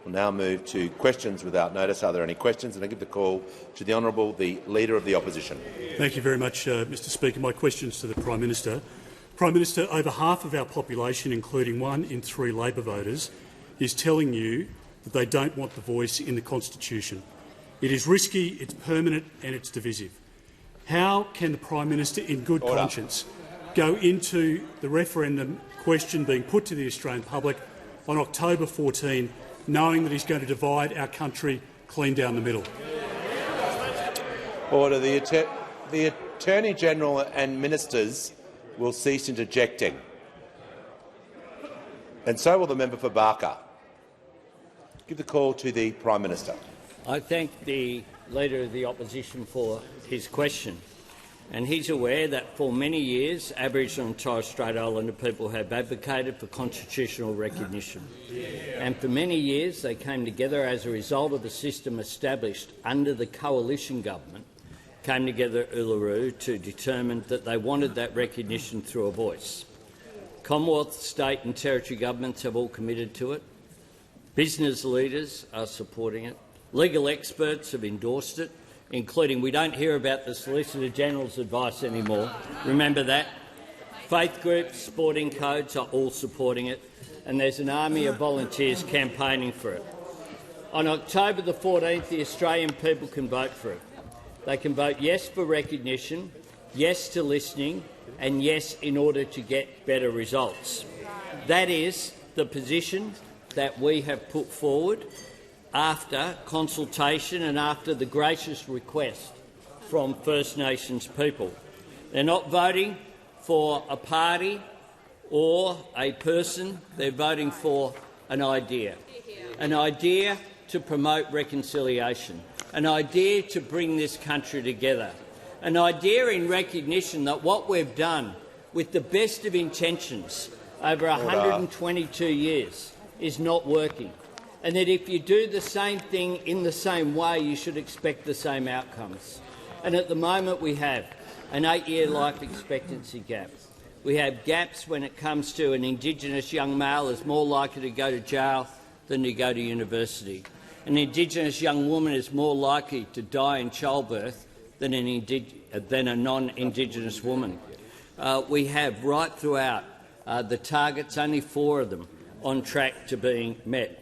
We'll now move to questions without notice. Are there any questions? And I give the call to the Honourable, the Leader of the Opposition. Thank you very much, Mr Speaker. My question is to the Prime Minister. Prime Minister, over half of our population, including 1 in 3 Labor voters, is telling you that they don't want the voice in the Constitution. It is risky, it's permanent and it's divisive. How can the Prime Minister, in good conscience, go into the referendum question being put to the Australian public on October 14, knowing that he's going to divide our country clean down the middle? Order. The Attorney-General and ministers will cease interjecting. And so will the member for Barker. Give the call to the Prime Minister. I thank the Leader of the Opposition for his question. And he's aware that for many years Aboriginal and Torres Strait Islander people have advocated for constitutional recognition. And for many years they came together as a result of a system established under the coalition government, came together at Uluru to determine that they wanted that recognition through a voice. Commonwealth, state and territory governments have all committed to it. Business leaders are supporting it. Legal experts have endorsed it, including, we don't hear about the Solicitor General's advice anymore, remember that. Faith groups, sporting codes are all supporting it, and there's an army of volunteers campaigning for it. On October the 14th, the Australian people can vote for it. They can vote yes for recognition, yes to listening, and yes in order to get better results. That is the position that we have put forward after consultation and after the gracious request from First Nations people. They're not voting for a party or a person, they're voting for an idea to promote reconciliation, an idea to bring this country together, an idea in recognition that what we've done with the best of intentions over 122 years is not working, and that if you do the same thing in the same way, you should expect the same outcomes. And at the moment we have an 8-year life expectancy gap. We have gaps when it comes to an Indigenous young male is more likely to go to jail than to go to university. An Indigenous young woman is more likely to die in childbirth than a non-Indigenous woman. We have right throughout the targets, only 4 of them, on track to being met.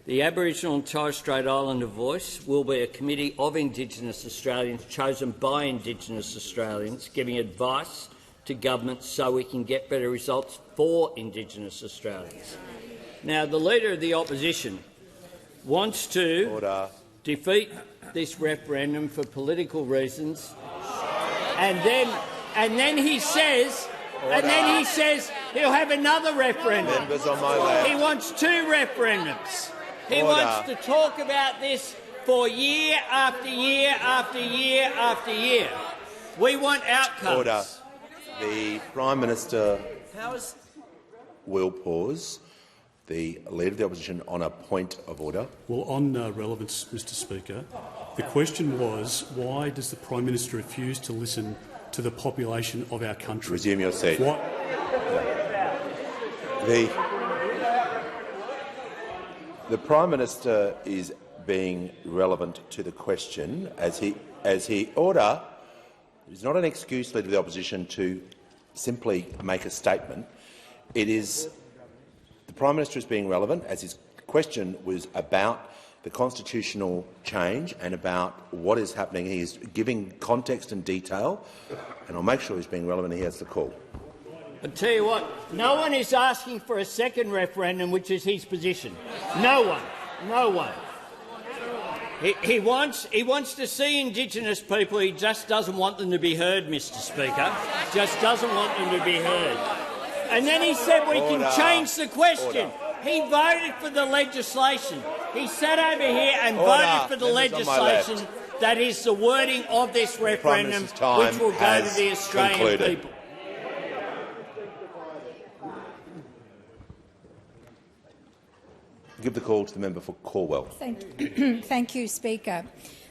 The Aboriginal and Torres Strait Islander voice will be a committee of Indigenous Australians chosen by Indigenous Australians, giving advice to governments so we can get better results for Indigenous Australians. Now, the Leader of the Opposition wants to defeat this referendum for political reasons, and then he says he'll have another referendum. He wants 2 referendums. He wants to talk about this for year after year after year after year. We want outcomes. Order. The Prime Minister will pause. The Leader of the Opposition on a point of order. Well, on relevance, Mr Speaker, the question was, why does the Prime Minister refuse to listen to the population of our country? Resume your seat. The Prime Minister is being relevant to the question as he order. It's not an excuse, Leader of the Opposition, to simply make a statement. It is the Prime Minister is being relevant as his question was about the constitutional change and about what is happening. He is giving context and detail, and I'll make sure he's being relevant. He has the call. I tell you what, no one is asking for a second referendum, which is his position. No one. No one. He wants to see Indigenous people. He just doesn't want them to be heard, Mr Speaker. Just doesn't want them to be heard. And then he said we can change the question. He voted for the legislation. He sat over here and voted for the legislation that is the wording of this referendum, which will go to the Australian people. Give the call to the member for Corwell. Thank you, Speaker.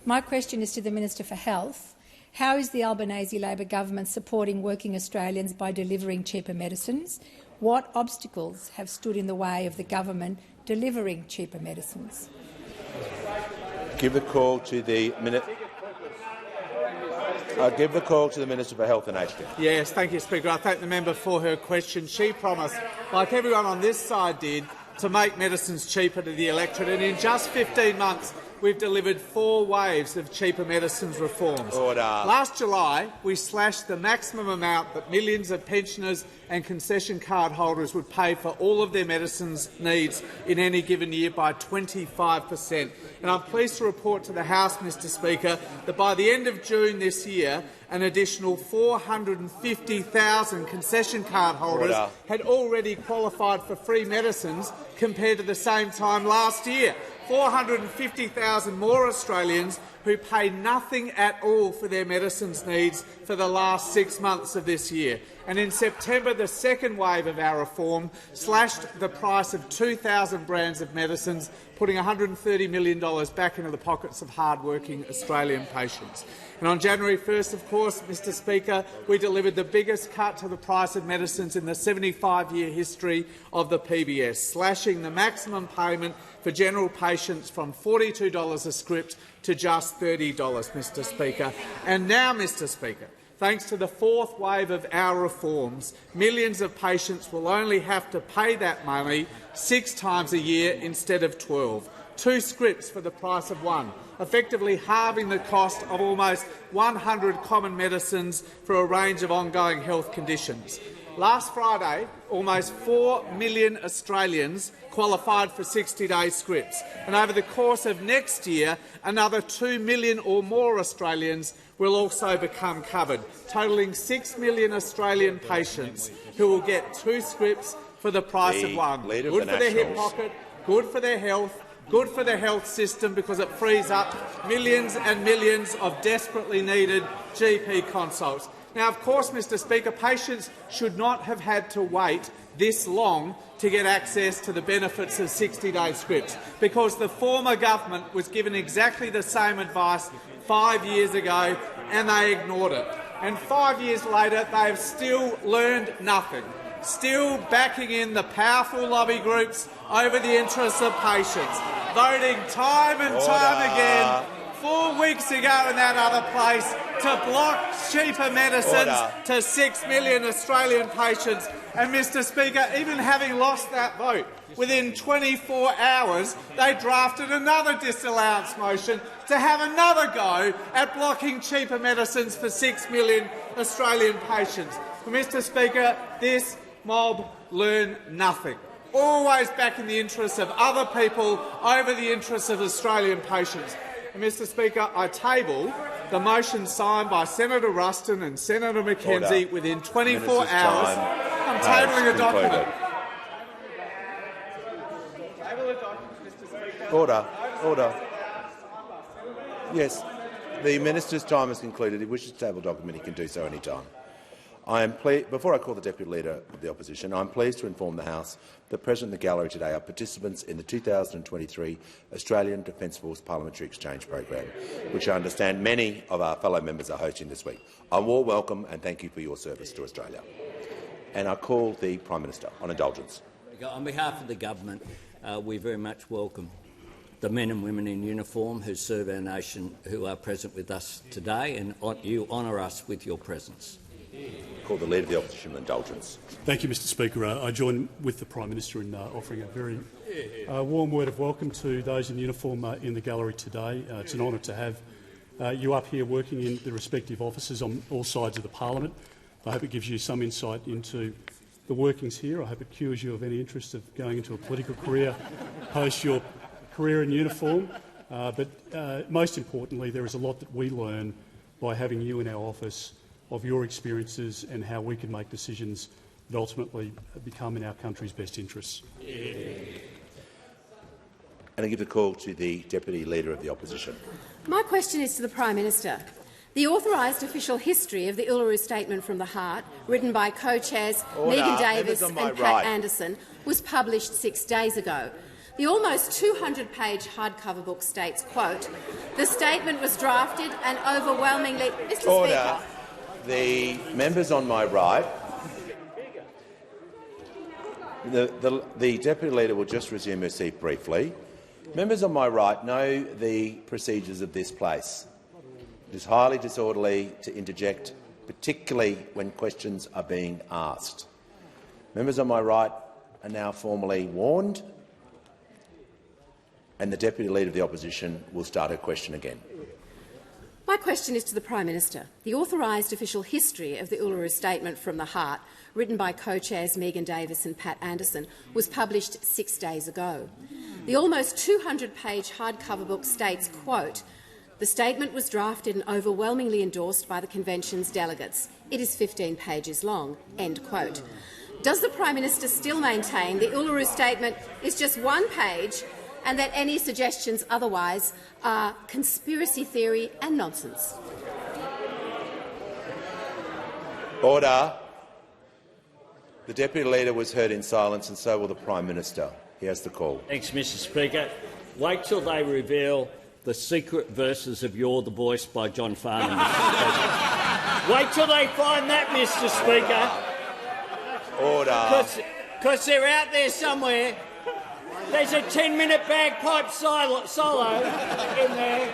My question is to the Minister for Health. How is the Albanese Labor government supporting working Australians by delivering cheaper medicines? What obstacles have stood in the way of the government delivering cheaper medicines? Give the call to the Minister for Health and Aged Care. Yes, thank you, Speaker. I thank the member for her question. She promised, like everyone on this side did, to make medicines cheaper to the electorate, and in just 15 months we've delivered 4 waves of cheaper medicines reforms. Order. Last July, we slashed the maximum amount that millions of pensioners and concession card holders would pay for all of their medicines needs in any given year by 25%. And I'm pleased to report to the House, Mr Speaker, that by the end of June this year, an additional 450,000 concession card holders had already qualified for free medicines compared to the same time last year. 450,000 more Australians who pay nothing at all for their medicines needs for the last 6 months of this year. And in September, the second wave of our reform slashed the price of 2,000 brands of medicines, putting $130 million back into the pockets of hard-working Australian patients. And on January 1st, of course, Mr Speaker, we delivered the biggest cut to the price of medicines in the 75-year history of the PBS, slashing the maximum payment for general patients from $42 a script to just $30, Mr Speaker. And now, Mr Speaker, thanks to the 4th wave of our reforms, millions of patients will only have to pay that money 6 times a year instead of 12. 2 scripts for the price of 1, effectively halving the cost of almost 100 common medicines for a range of ongoing health conditions. Last Friday, almost 4 million Australians qualified for 60-day scripts, and over the course of next year, another 2 million or more Australians will also become covered, totalling 6 million Australian patients who will get 2 scripts for the price of 1. Good for their hip pocket, good for their health, good for the health system because it frees up millions and millions of desperately needed GP consults. Now, of course, Mr Speaker, patients should not have had to wait this long to get access to the benefits of 60-day scripts, because the former government was given exactly the same advice 5 years ago and they ignored it. And 5 years later, they have still learned nothing, still backing in the powerful lobby groups over the interests of patients, voting time and time again 4 weeks ago in that other place to block cheaper medicines to 6 million Australian patients. And, Mr Speaker, even having lost that vote, within 24 hours they drafted another disallowance motion to have another go at blocking cheaper medicines for 6 million Australian patients. But, Mr Speaker, this mob learn nothing. Always back in the interests of other people over the interests of Australian patients. And, Mr Speaker, I table the motion signed by Senator Ruston and Senator McKenzie within 24 hours. I'm tabling a document. Order. Yes, the minister's time has concluded. If he wishes to table a document, he can do so any time. Before I call the Deputy Leader of the Opposition, I am pleased to inform the House that present in the gallery today are participants in the 2023 Australian Defence Force Parliamentary Exchange Program, which I understand many of our fellow members are hosting this week. A warm welcome and thank you for your service to Australia. And I call the Prime Minister on indulgence. On behalf of the government, we very much welcome the men and women in uniform who serve our nation who are present with us today, and you honour us with your presence. Call the Leader of the Opposition on indulgence. Thank you, Mr Speaker. I join with the Prime Minister in offering a very warm word of welcome to those in uniform in the gallery today. It's an honour to have you up here working in the respective offices on all sides of the parliament. I hope it gives you some insight into the workings here. I hope it cures you of any interest of going into a political career post your career in uniform. But most importantly, there is a lot that we learn by having you in our office of your experiences and how we can make decisions that ultimately become in our country's best interests. And I give the call to the Deputy Leader of the Opposition. My question is to the Prime Minister. The authorised official history of the Uluru Statement from the Heart, written by co-chairs Megan Davis and Pat Anderson, was published 6 days ago. The almost 200-page hardcover book states, quote, "The statement was drafted and overwhelmingly—" Mr. Speaker. The members on my right. The Deputy Leader will just resume her seat briefly. Members on my right know the procedures of this place. It is highly disorderly to interject, particularly when questions are being asked. Members on my right are now formally warned, and the Deputy Leader of the Opposition will start her question again. My question is to the Prime Minister. The authorised official history of the Uluru Statement from the Heart, written by co-chairs Megan Davis and Pat Anderson, was published 6 days ago. The almost 200-page hardcover book states, quote, "The statement was drafted and overwhelmingly endorsed by the Convention's delegates. It is 15 pages long." End quote. Does the Prime Minister still maintain the Uluru Statement is just 1 page and that any suggestions otherwise are conspiracy theory and nonsense? Order. The Deputy Leader was heard in silence, and so will the Prime Minister. He has the call. Thanks, Mr Speaker. Wait till they reveal the secret verses of "You're the Voice" by John Farnham. Wait till they find that, Mr Speaker. Order. Because they're out there somewhere. There's a 10-minute bagpipe solo in there.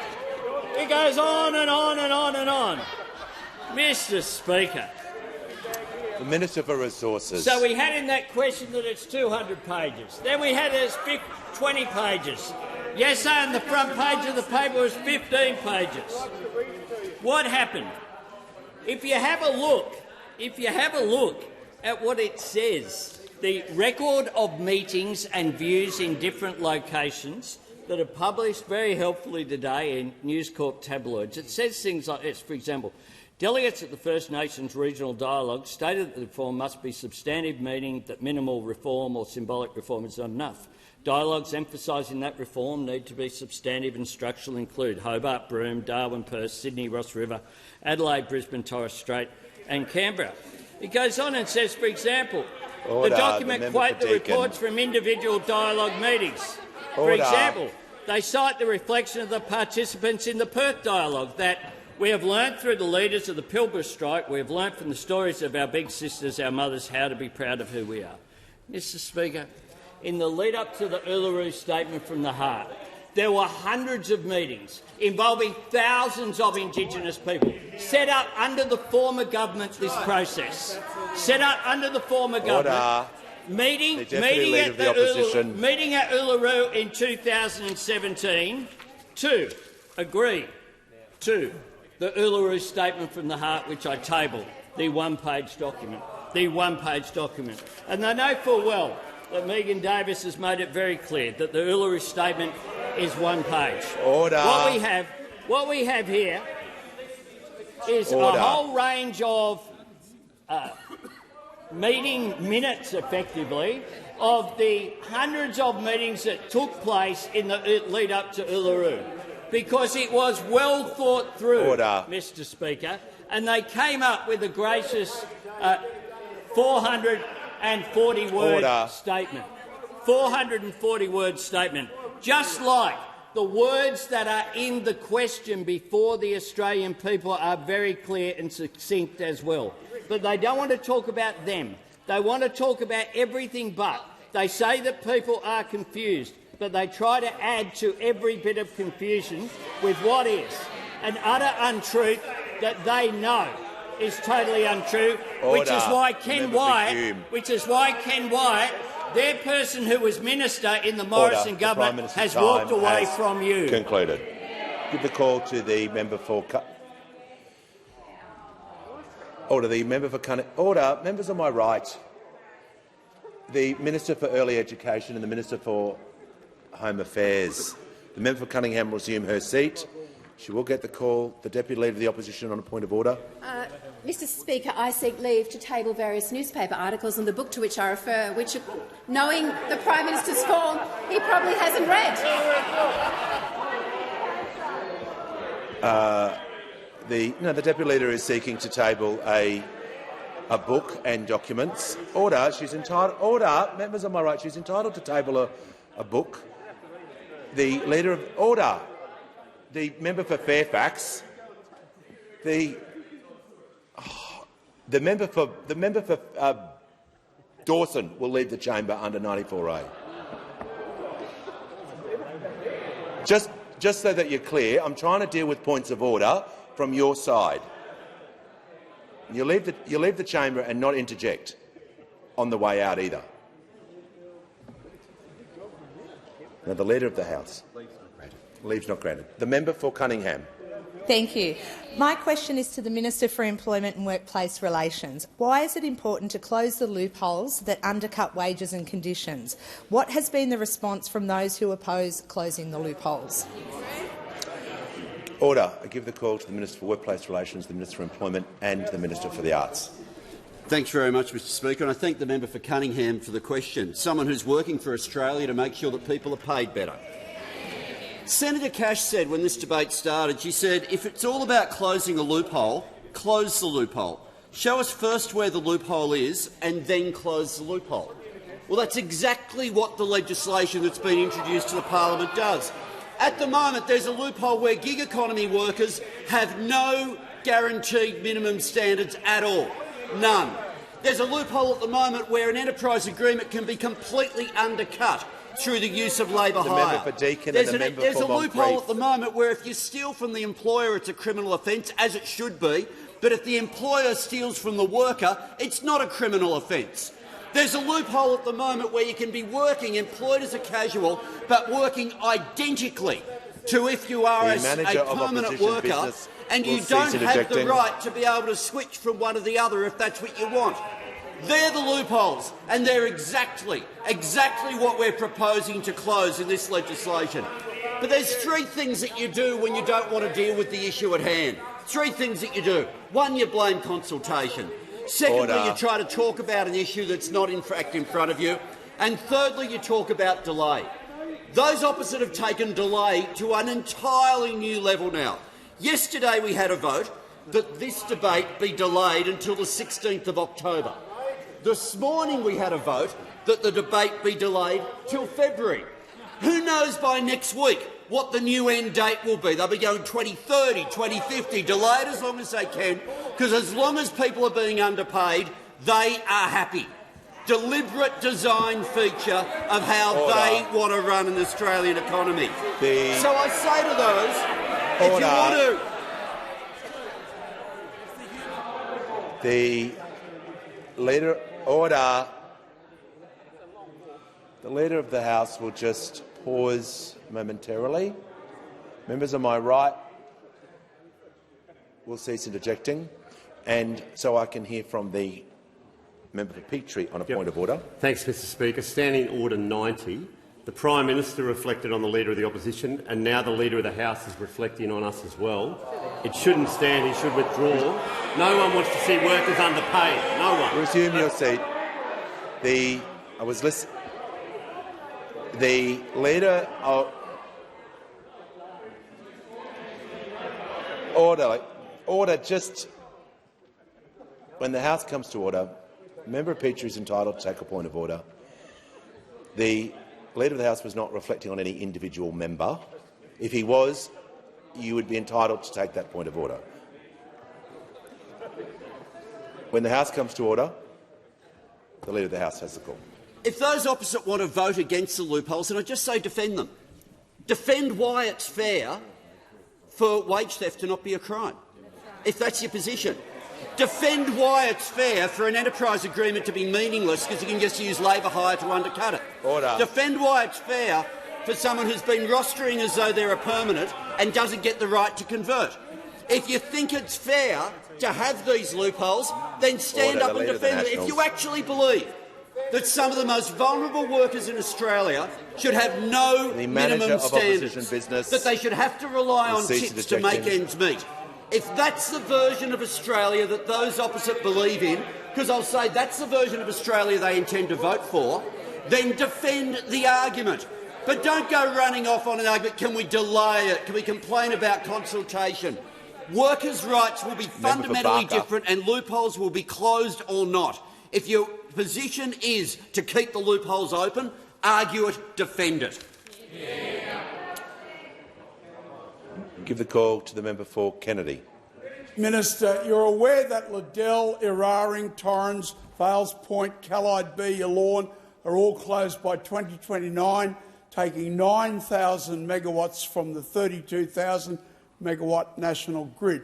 It goes on and on and on and on. Mr Speaker. The Minister for Resources. So we had in that question that it's 200 pages. Then we had it as 20 pages. Yes, on the front page of the paper was 15 pages. What happened? If you have a look at what it says, the record of meetings and views in different locations that are published very helpfully today in News Corp tabloids, it says things like this. For example, delegates at the First Nations Regional Dialogue stated that the reform must be substantive, meaning that minimal reform or symbolic reform is not enough. Dialogues emphasising that reform need to be substantive and structural include Hobart, Broome, Darwin, Perth, Sydney, Ross River, Adelaide, Brisbane, Torres Strait and Canberra. It goes on and says, for example, Order. the document quote the reports from individual dialogue meetings. For example, they cite the reflection of the participants in the Perth dialogue that we have learned through the leaders of the Pilbara strike, we have learned from the stories of our big sisters, our mothers, how to be proud of who we are. Mr Speaker, in the lead-up to the Uluru Statement from the Heart, there were hundreds of meetings involving thousands of Indigenous people set up under the former government, this process. Set up under the former government. Meeting at Uluru in 2017 to agree to the Uluru Statement from the Heart, which I tabled, the one-page document. And they know full well that Megan Davis has made it very clear that the Uluru Statement is 1 page. Order. What we have here is a whole range of meeting minutes, effectively, of the hundreds of meetings that took place in the lead-up to Uluru, because it was well thought through, Mr Speaker, and they came up with a gracious 440-word statement. 440-word statement, just like the words that are in the question before the Australian people are very clear and succinct as well. But they don't want to talk about them. They want to talk about everything but. They say that people are confused, but they try to add to every bit of confusion with what is an utter untruth that they know is totally untrue, which is why Ken Wyatt, their person who was minister in the Morrison government, has walked away from you. Concluded. Give the call to the member for. Order. The member for Cunningham. Order. Members on my right. The Minister for Early Education and the Minister for Home Affairs. The member for Cunningham will resume her seat. She will get the call. The Deputy Leader of the Opposition on a point of order. Mr Speaker, I seek leave to table various newspaper articles on the book to which I refer, which, knowing the Prime Minister's form, he probably hasn't read. The Deputy Leader is seeking to table a book and documents. Order. She's entitled. Order. Members on my right. She's entitled to table a book. The Leader of Order. The member for Fairfax. The member for Dawson will leave the chamber under 94A. Just so that you're clear, I'm trying to deal with points of order from your side. You leave the chamber and not interject on the way out either. Now, the Leader of the House. Leave's not granted. The member for Cunningham. Thank you. My question is to the Minister for Employment and Workplace Relations. Why is it important to close the loopholes that undercut wages and conditions? What has been the response from those who oppose closing the loopholes? Order. I give the call to the Minister for Workplace Relations, the Minister for Employment and the Minister for the Arts. Thanks very much, Mr Speaker, and I thank the member for Cunningham for the question. Someone who's working for Australia to make sure that people are paid better. Senator Cash said when this debate started, she said, if it's all about closing a loophole, close the loophole. Show us first where the loophole is and then close the loophole. Well, that's exactly what the legislation that's been introduced to the parliament does. At the moment, there's a loophole where gig economy workers have no guaranteed minimum standards at all. None. There's a loophole at the moment where an enterprise agreement can be completely undercut through the use of labour hire. There's a loophole at the moment where if you steal from the employer, it's a criminal offence, as it should be, but if the employer steals from the worker, it's not a criminal offence. There's a loophole at the moment where you can be working, employed as a casual, but working identically to if you are a permanent worker, and you don't have the right to be able to switch from one to the other if that's what you want. They're the loopholes, and they're exactly what we're proposing to close in this legislation. But there's three things that you do when you don't want to deal with the issue at hand. Three things that you do. One, you blame consultation. Secondly, you try to talk about an issue that's not in fact in front of you. And thirdly, you talk about delay. Those opposite have taken delay to an entirely new level now. Yesterday we had a vote that this debate be delayed until the 16th of October. This morning we had a vote that the debate be delayed till February. Who knows by next week what the new end date will be? They'll be going 2030, 2050, delayed as long as they can, because as long as people are being underpaid, they are happy. Deliberate design feature of how they want to run an Australian economy. So I say to those, if you want to... The Leader... Order. The Leader of the House will just pause momentarily. Members on my right will cease interjecting, and so I can hear from the member for Petrie on a point of order. Thanks, Mr Speaker. Standing Order 90, the Prime Minister reflected on the Leader of the Opposition, and now the Leader of the House is reflecting on us as well. It shouldn't stand. He should withdraw. No one wants to see workers underpaid. No one. Resume your seat. The Leader of... Order. Just when the House comes to order, Member Petrie is entitled to take a point of order. The Leader of the House was not reflecting on any individual member. If he was, you would be entitled to take that point of order. When the House comes to order, the Leader of the House has the call. If those opposite want to vote against the loopholes, then I just say defend them. Defend why it's fair for wage theft to not be a crime, if that's your position. Defend why it's fair for an enterprise agreement to be meaningless because you can just use labour hire to undercut it. Order. Defend why it's fair for someone who's been rostering as though they're a permanent and doesn't get the right to convert. If you think it's fair to have these loopholes, then stand up and defend them. If you actually believe that some of the most vulnerable workers in Australia should have no minimum standards, that they should have to rely on tips to make ends meet. If that's the version of Australia that those opposite believe in, because I'll say that's the version of Australia they intend to vote for, then defend the argument. But don't go running off on an argument, can we delay it, can we complain about consultation? Workers' rights will be fundamentally different and loopholes will be closed or not. If your position is to keep the loopholes open, argue it, defend it. Give the call to the member for Kennedy. Minister, you're aware that Liddell, Eraring, Torrens Vales Point, Callide B, Yallourn are all closed by 2029, taking 9,000 megawatts from the 32,000 megawatt national grid.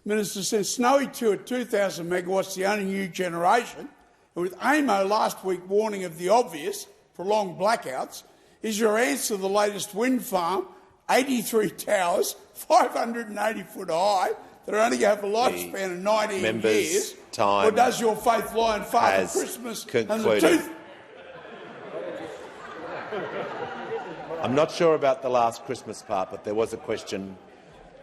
Minister, since Snowy 2 at 2,000 megawatts, the only new generation, and with AEMO last week warning of the obvious, prolonged blackouts, is your answer to the latest wind farm, 83 towers, 580 foot high, that are only going to have a lifespan of 19 years? Or does your faith lie in Father Christmas concluded. and the tooth? I'm not sure about the last Christmas part, but there was a question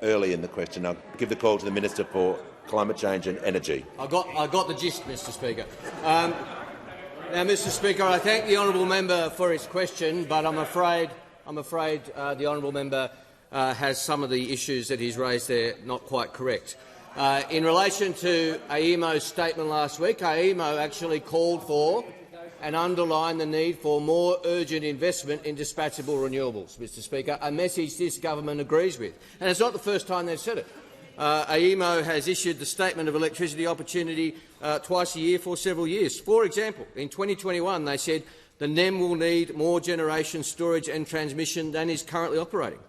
early in the question. I'll give the call to the Minister for Climate Change and Energy. I got the gist, Mr. Speaker. Now, Mr. Speaker, I thank the honourable member for his question, but I'm afraid the honourable member has some of the issues that he's raised there not quite correct. In relation to AEMO's statement last week, AEMO actually called for and underlined the need for more urgent investment in dispatchable renewables, Mr. Speaker, a message this government agrees with. And it's not the first time they've said it. AEMO has issued the Statement of Electricity Opportunity twice a year for several years. For example, in 2021 they said the NEM will need more generation, storage and transmission than is currently operating.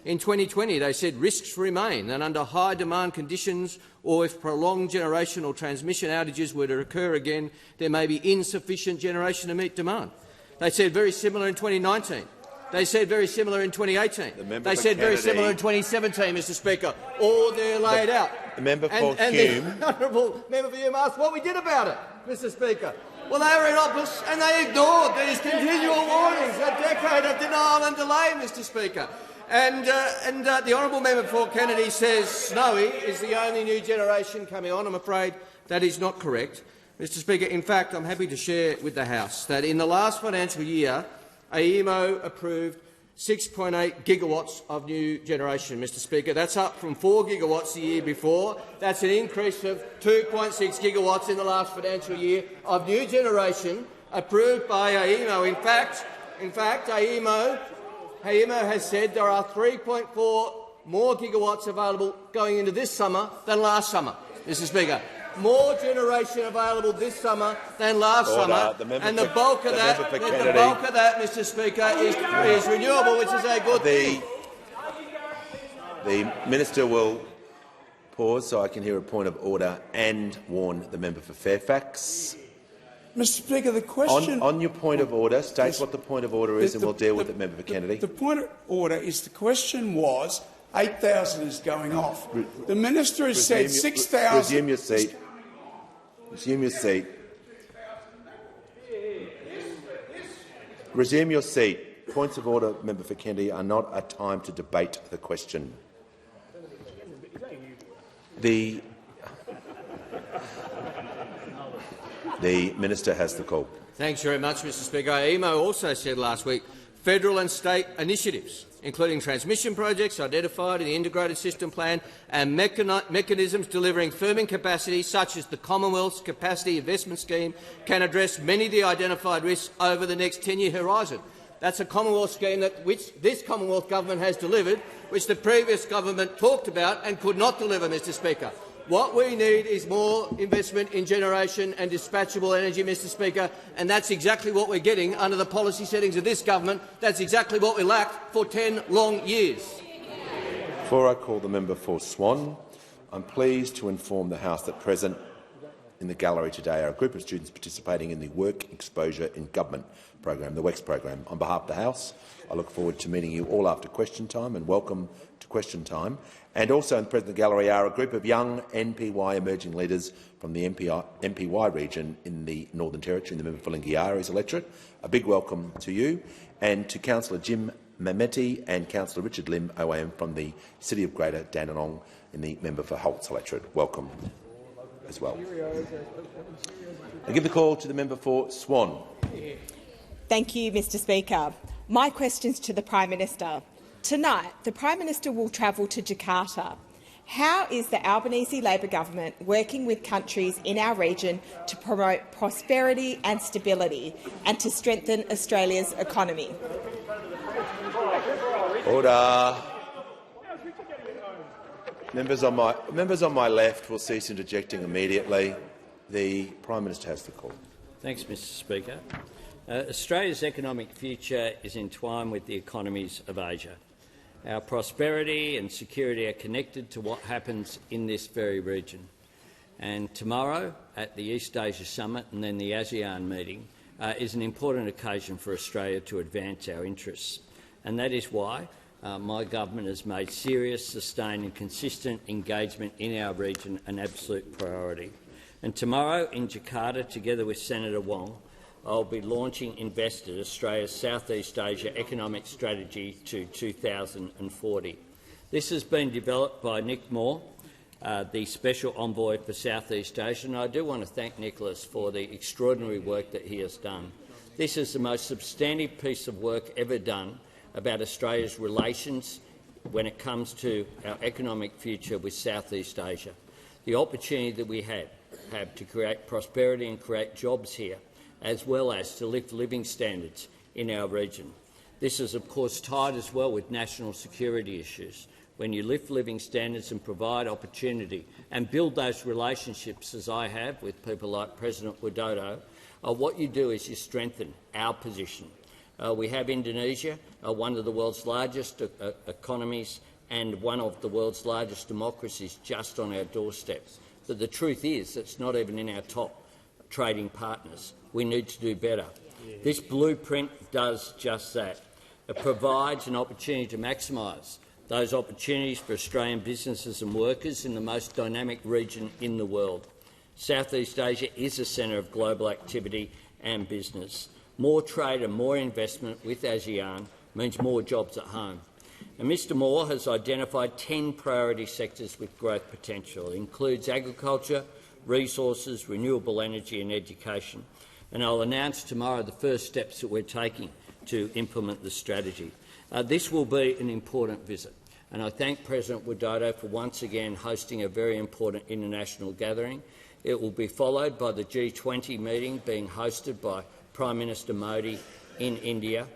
In 2020 they said risks remain and under high demand conditions or if prolonged generation or transmission outages were to occur again, there may be insufficient generation to meet demand. They said very similar in 2019. They said very similar in 2018. They said very similar in 2017, Mr. Speaker. All they're laid out. The member for and Hume. the honourable member for Hume asked what we did about it, Mr. Speaker. Well, they were in office and they ignored these continual warnings, a decade of denial and delay, Mr. Speaker. And the honourable member for Kennedy says Snowy is the only new generation coming on. I'm afraid that is not correct, Mr. Speaker. In fact, I'm happy to share with the House that in the last financial year, AEMO approved 6.8 gigawatts of new generation, Mr. Speaker. That's up from 4 gigawatts the year before. That's an increase of 2.6 gigawatts in the last financial year of new generation approved by AEMO. In fact, AEMO has said there are 3.4 more gigawatts available going into this summer than last summer, Mr. Speaker. More generation available this summer than last summer, and the bulk of that, Mr. Speaker, is renewable, which is a good thing. The minister will pause so I can hear a point of order and warn the member for Fairfax. Mr. Speaker, the question on your point of order, state what the point of order is, and we'll deal with it, member for Kennedy. The point of order is the question was 8,000 is going off. The minister has said 6,000. Resume your seat. Resume your seat. Resume your seat. Points of order, member for Kennedy, are not a time to debate the question. The minister has the call. Thanks very much, Mr. Speaker. AEMO also said last week federal and state initiatives, including transmission projects identified in the Integrated System Plan and mechanisms delivering firming capacity, such as the Commonwealth's Capacity Investment Scheme, can address many of the identified risks over the next 10-year horizon. That's a Commonwealth scheme which this Commonwealth government has delivered, which the previous government talked about and could not deliver, Mr. Speaker. What we need is more investment in generation and dispatchable energy, Mr. Speaker, and that's exactly what we're getting under the policy settings of this government. That's exactly what we lacked for 10 long years. Before I call the member for Swan, I'm pleased to inform the House that present in the gallery today are a group of students participating in the Work Exposure in Government program, the WEX program. On behalf of the House, I look forward to meeting you all after question time, and welcome to question time. And also present in the gallery are a group of young NPY emerging leaders from the NPY region in the Northern Territory, in the member for Lingiari's electorate. A big welcome to you, and to Councillor Jim Mameti and Councillor Richard Lim OAM from the City of Greater Dandenong in the member for Holt's electorate. Welcome as well. I give the call to the member for Swan. Thank you, Mr. Speaker. My question's to the Prime Minister. Tonight, the Prime Minister will travel to Jakarta. How is the Albanese Labor government working with countries in our region to promote prosperity and stability and to strengthen Australia's economy? Order. Members on my left will cease interjecting immediately. The Prime Minister has the call. Thanks, Mr Speaker. Australia's economic future is entwined with the economies of Asia. Our prosperity and security are connected to what happens in this very region. And tomorrow, at the East Asia Summit and then the ASEAN meeting, is an important occasion for Australia to advance our interests. And that is why my government has made serious, sustained and consistent engagement in our region an absolute priority. And tomorrow in Jakarta, together with Senator Wong, I'll be launching Invested, Australia's Southeast Asia Economic Strategy to 2040. This has been developed by Nick Moore, the Special Envoy for Southeast Asia, and I do want to thank Nicholas for the extraordinary work that he has done. This is the most substantive piece of work ever done about Australia's relations when it comes to our economic future with Southeast Asia. The opportunity that we have to create prosperity and create jobs here, as well as to lift living standards in our region. This is, of course, tied as well with national security issues. When you lift living standards and provide opportunity and build those relationships, as I have with people like President Widodo, what you do is you strengthen our position. We have Indonesia, one of the world's largest economies and one of the world's largest democracies, just on our doorstep. But the truth is it's not even in our top trading partners. We need to do better. This blueprint does just that. It provides an opportunity to maximise those opportunities for Australian businesses and workers in the most dynamic region in the world. Southeast Asia is a centre of global activity and business. More trade and more investment with ASEAN means more jobs at home. And Mr Moore has identified 10 priority sectors with growth potential. It includes agriculture, resources, renewable energy and education. And I'll announce tomorrow the first steps that we're taking to implement the strategy. This will be an important visit, and I thank President Widodo for once again hosting a very important international gathering. It will be followed by the G20 meeting being hosted by Prime Minister Modi in India,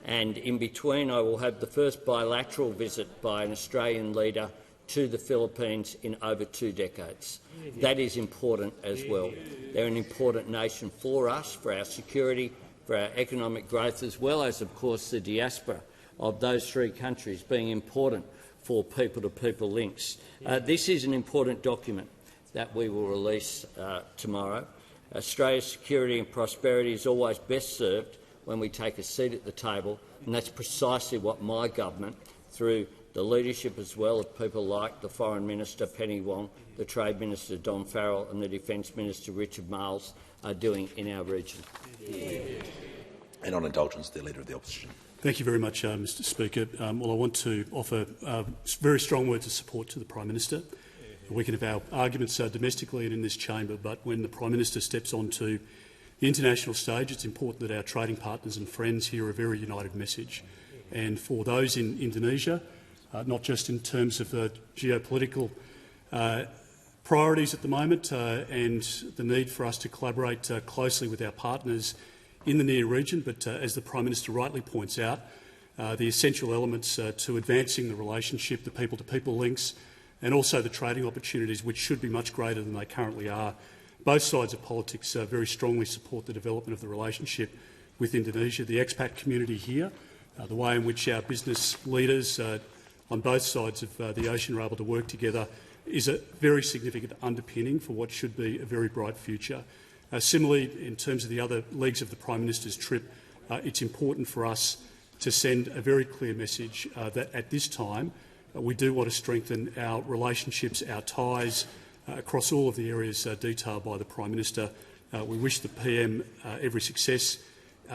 and in between I will have the first bilateral visit by an Australian leader to the Philippines in over 2 decades. That is important as well. They're an important nation for us, for our security, for our economic growth, as well as, of course, the diaspora of those 3 countries being important for people-to-people links. This is an important document that we will release tomorrow. Australia's security and prosperity is always best served when we take a seat at the table, and that's precisely what my government, through the leadership as well of people like the Foreign Minister Penny Wong, the Trade Minister Don Farrell and the Defence Minister Richard Marles, are doing in our region. And on indulgence, the Leader of the Opposition. Thank you very much, Mr Speaker. Well, I want to offer very strong words of support to the Prime Minister. We can have our arguments domestically and in this chamber, but when the Prime Minister steps onto the international stage, it's important that our trading partners and friends hear a very united message. And for those in Indonesia, not just in terms of geopolitical priorities at the moment and the need for us to collaborate closely with our partners in the near region, but as the Prime Minister rightly points out, the essential elements to advancing the relationship, the people-to-people links, and also the trading opportunities, which should be much greater than they currently are. Both sides of politics very strongly support the development of the relationship with Indonesia. The expat community here, the way in which our business leaders on both sides of the ocean are able to work together is a very significant underpinning for what should be a very bright future. Similarly, in terms of the other legs of the Prime Minister's trip, it's important for us to send a very clear message that at this time we do want to strengthen our relationships, our ties across all of the areas detailed by the Prime Minister. We wish the PM every success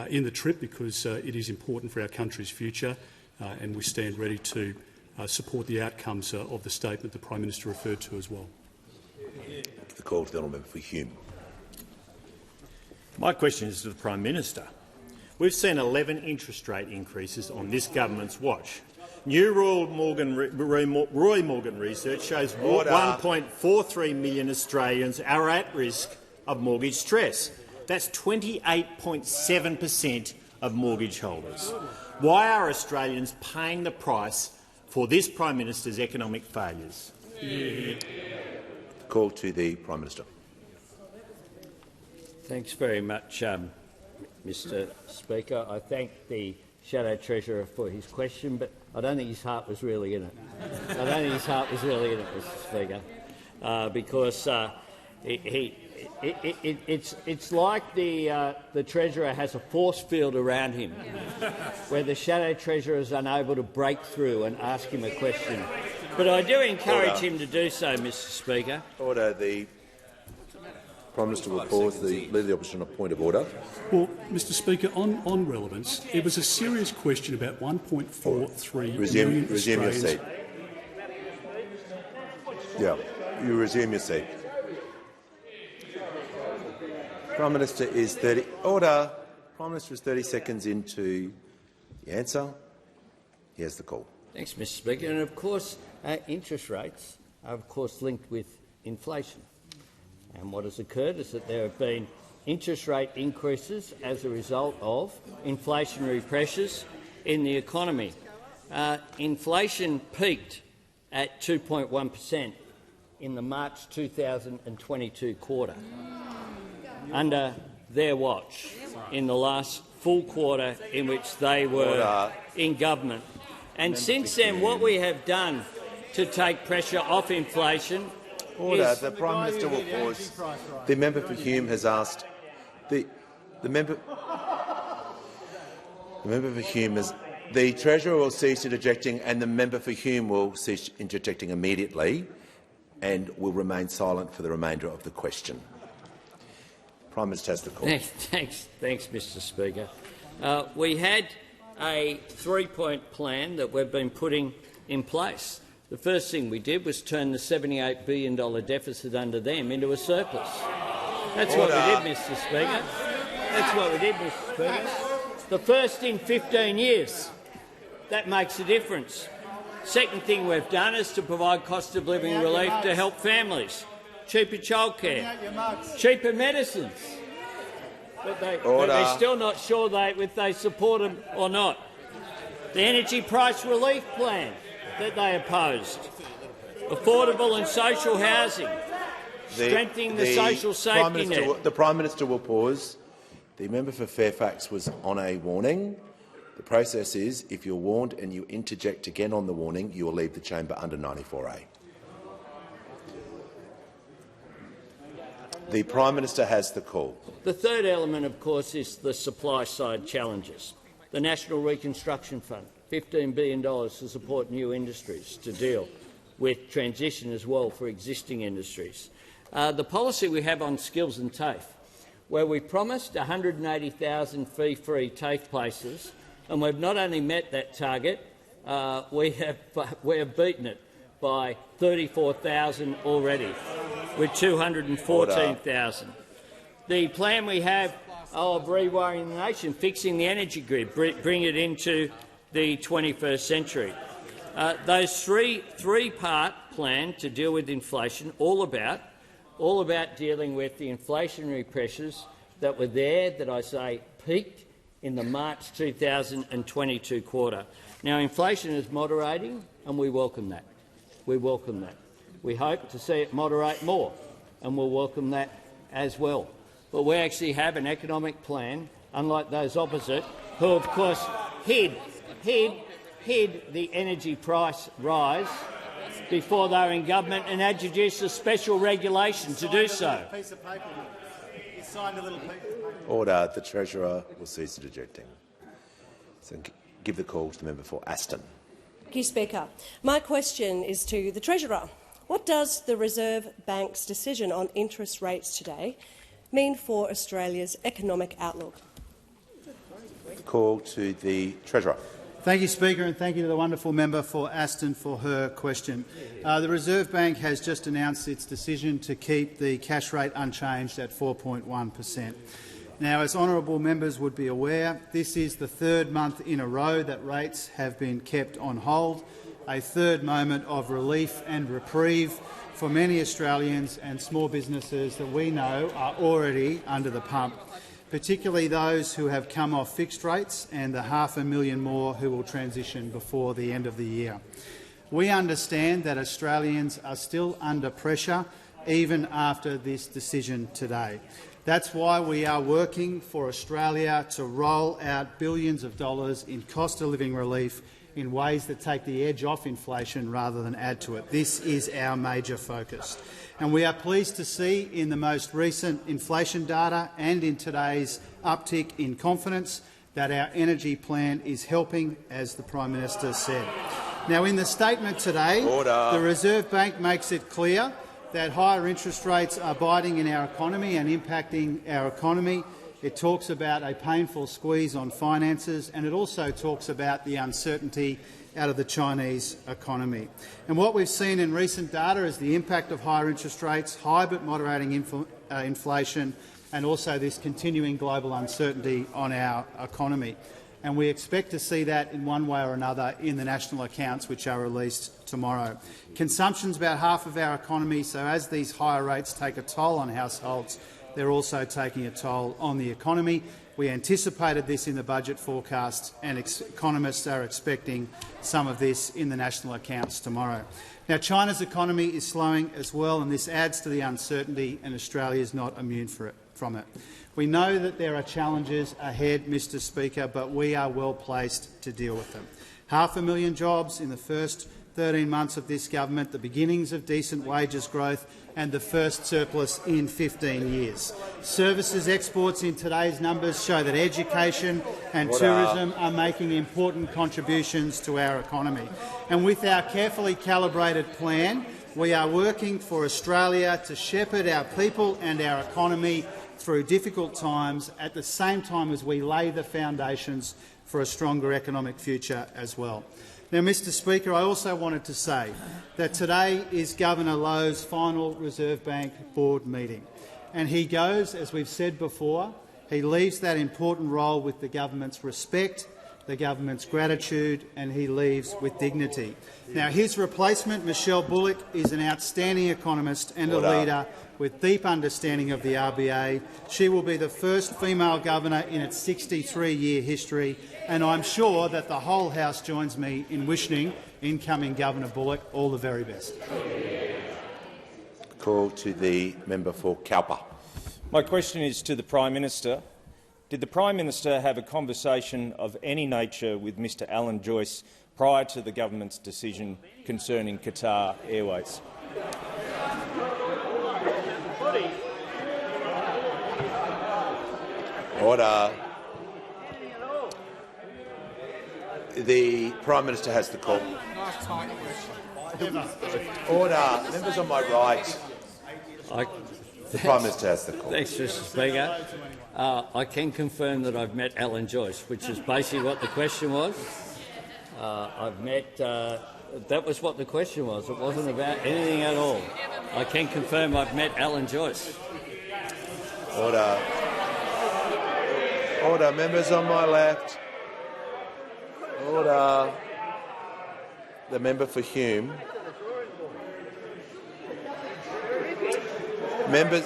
in the trip because it is important for our country's future, and we stand ready to support the outcomes of the statement the Prime Minister referred to as well. The call to the honourable member for Hume. My question is to the Prime Minister. We've seen 11 interest rate increases on this government's watch. New Roy Morgan research shows 1.43 million Australians are at risk of mortgage stress. That's 28.7% of mortgage holders. Why are Australians paying the price for this Prime Minister's economic failures? Call to the Prime Minister. Thanks very much, Mr Speaker. I thank the Shadow Treasurer for his question, but I don't think his heart was really in it. I don't think his heart was really in it, Mr Speaker, because it's like the Treasurer has a force field around him, where the Shadow Treasurer is unable to break through and ask him a question. But I do encourage him to do so, Mr Speaker. Order. The Prime Minister will pause. The Leader of the Opposition, a point of order. Well, Mr Speaker, on relevance, it was a serious question about 1.43 million Resume your seat. Yeah, you resume your seat. Prime Minister is 30. Order. Prime Minister is 30 seconds into the answer. He has the call. Thanks, Mr Speaker. And of course, interest rates are of course linked with inflation. And what has occurred is that there have been interest rate increases as a result of inflationary pressures in the economy. Inflation peaked at 2.1% in the March 2022 quarter. Under their watch, in the last full quarter in which they were in government. And since then, what we have done to take pressure off inflation is— The Prime Minister will pause. The member for Hume has asked. The member for Hume has. The Treasurer will cease interjecting, and the member for Hume will cease interjecting immediately, and will remain silent for the remainder of the question. Prime Minister has the call. Thanks, Mr Speaker. We had a three-point plan that we've been putting in place. The first thing we did was turn the $78 billion deficit under them into a surplus. That's what we did, Mr Speaker. That's what we did, Mr Speaker. The first in 15 years. That makes a difference. Second thing we've done is to provide cost-of-living relief to help families, cheaper childcare, cheaper medicines. But they're still not sure if they support them or not. The energy price relief plan that they opposed, affordable and social housing, strengthening the social safety net. The Prime Minister will pause. The member for Fairfax was on a warning. The process is, if you're warned and you interject again on the warning, you will leave the chamber under 94A. The Prime Minister has the call. The third element, of course, is the supply-side challenges. The National Reconstruction Fund, $15 billion to support new industries to deal with transition as well for existing industries. The policy we have on skills and TAFE, where we promised 180,000 fee-free TAFE places, and we've not only met that target, we have beaten it by 34,000 already, with 214,000. The plan we have of rewiring the nation, fixing the energy grid, bring it into the 21st century. Those three-part plan to deal with inflation, all about dealing with the inflationary pressures that were there, that I say peaked in the March 2022 quarter. Now, inflation is moderating, and we welcome that. We welcome that. We hope to see it moderate more, and we'll welcome that as well. But we actually have an economic plan, unlike those opposite, who, of course, hid the energy price rise before they were in government and introduced a special regulation to do so. Order. The Treasurer will cease interjecting. So give the call to the member for Aston. Thank you, Speaker. My question is to the Treasurer. What does the Reserve Bank's decision on interest rates today mean for Australia's economic outlook? Call to the Treasurer. Thank you, Speaker, and thank you to the wonderful member for Aston for her question. The Reserve Bank has just announced its decision to keep the cash rate unchanged at 4.1%. Now, as honourable members would be aware, this is the third month in a row that rates have been kept on hold, a third moment of relief and reprieve for many Australians and small businesses that we know are already under the pump, particularly those who have come off fixed rates and the 500,000 more who will transition before the end of the year. We understand that Australians are still under pressure even after this decision today. That's why we are working for Australia to roll out billions of dollars in cost-of-living relief in ways that take the edge off inflation rather than add to it. This is our major focus. And we are pleased to see in the most recent inflation data and in today's uptick in confidence that our energy plan is helping, as the Prime Minister said. Now, in the statement today, the Reserve Bank makes it clear that higher interest rates are biting in our economy and impacting our economy. It talks about a painful squeeze on finances, and it also talks about the uncertainty out of the Chinese economy. And what we've seen in recent data is the impact of higher interest rates, high but moderating inflation, and also this continuing global uncertainty on our economy. And we expect to see that in one way or another in the national accounts, which are released tomorrow. Consumption is about half of our economy, so as these higher rates take a toll on households, they're also taking a toll on the economy. We anticipated this in the budget forecasts, and economists are expecting some of this in the national accounts tomorrow. Now, China's economy is slowing as well, and this adds to the uncertainty, and Australia is not immune from it. We know that there are challenges ahead, Mr Speaker, but we are well placed to deal with them. 500,000 jobs in the first 13 months of this government, the beginnings of decent wages growth and the first surplus in 15 years. Services exports in today's numbers show that education and tourism are making important contributions to our economy. And with our carefully calibrated plan, we are working for Australia to shepherd our people and our economy through difficult times at the same time as we lay the foundations for a stronger economic future as well. Now, Mr Speaker, I also wanted to say that today is Governor Lowe's final Reserve Bank board meeting, and he goes, as we've said before, he leaves that important role with the government's respect, the government's gratitude, and he leaves with dignity. Now, his replacement, Michelle Bullock, is an outstanding economist and a leader with deep understanding of the RBA. She will be the first female governor in its 63-year history, and I'm sure that the whole House joins me in wishing incoming Governor Bullock all the very best. Call to the member for Cowper. My question is to the Prime Minister. Did the Prime Minister have a conversation of any nature with Mr Alan Joyce prior to the government's decision concerning Qatar Airways? Order. The Prime Minister has the call. Order. Members on my right. The Prime Minister has the call. Thanks, Mr Speaker. I can confirm that I've met Alan Joyce, which is basically what the question was. That was what the question was. It wasn't about anything at all. I can confirm I've met Alan Joyce. Order. Order. Members on my left. Order. The member for Hume. Members,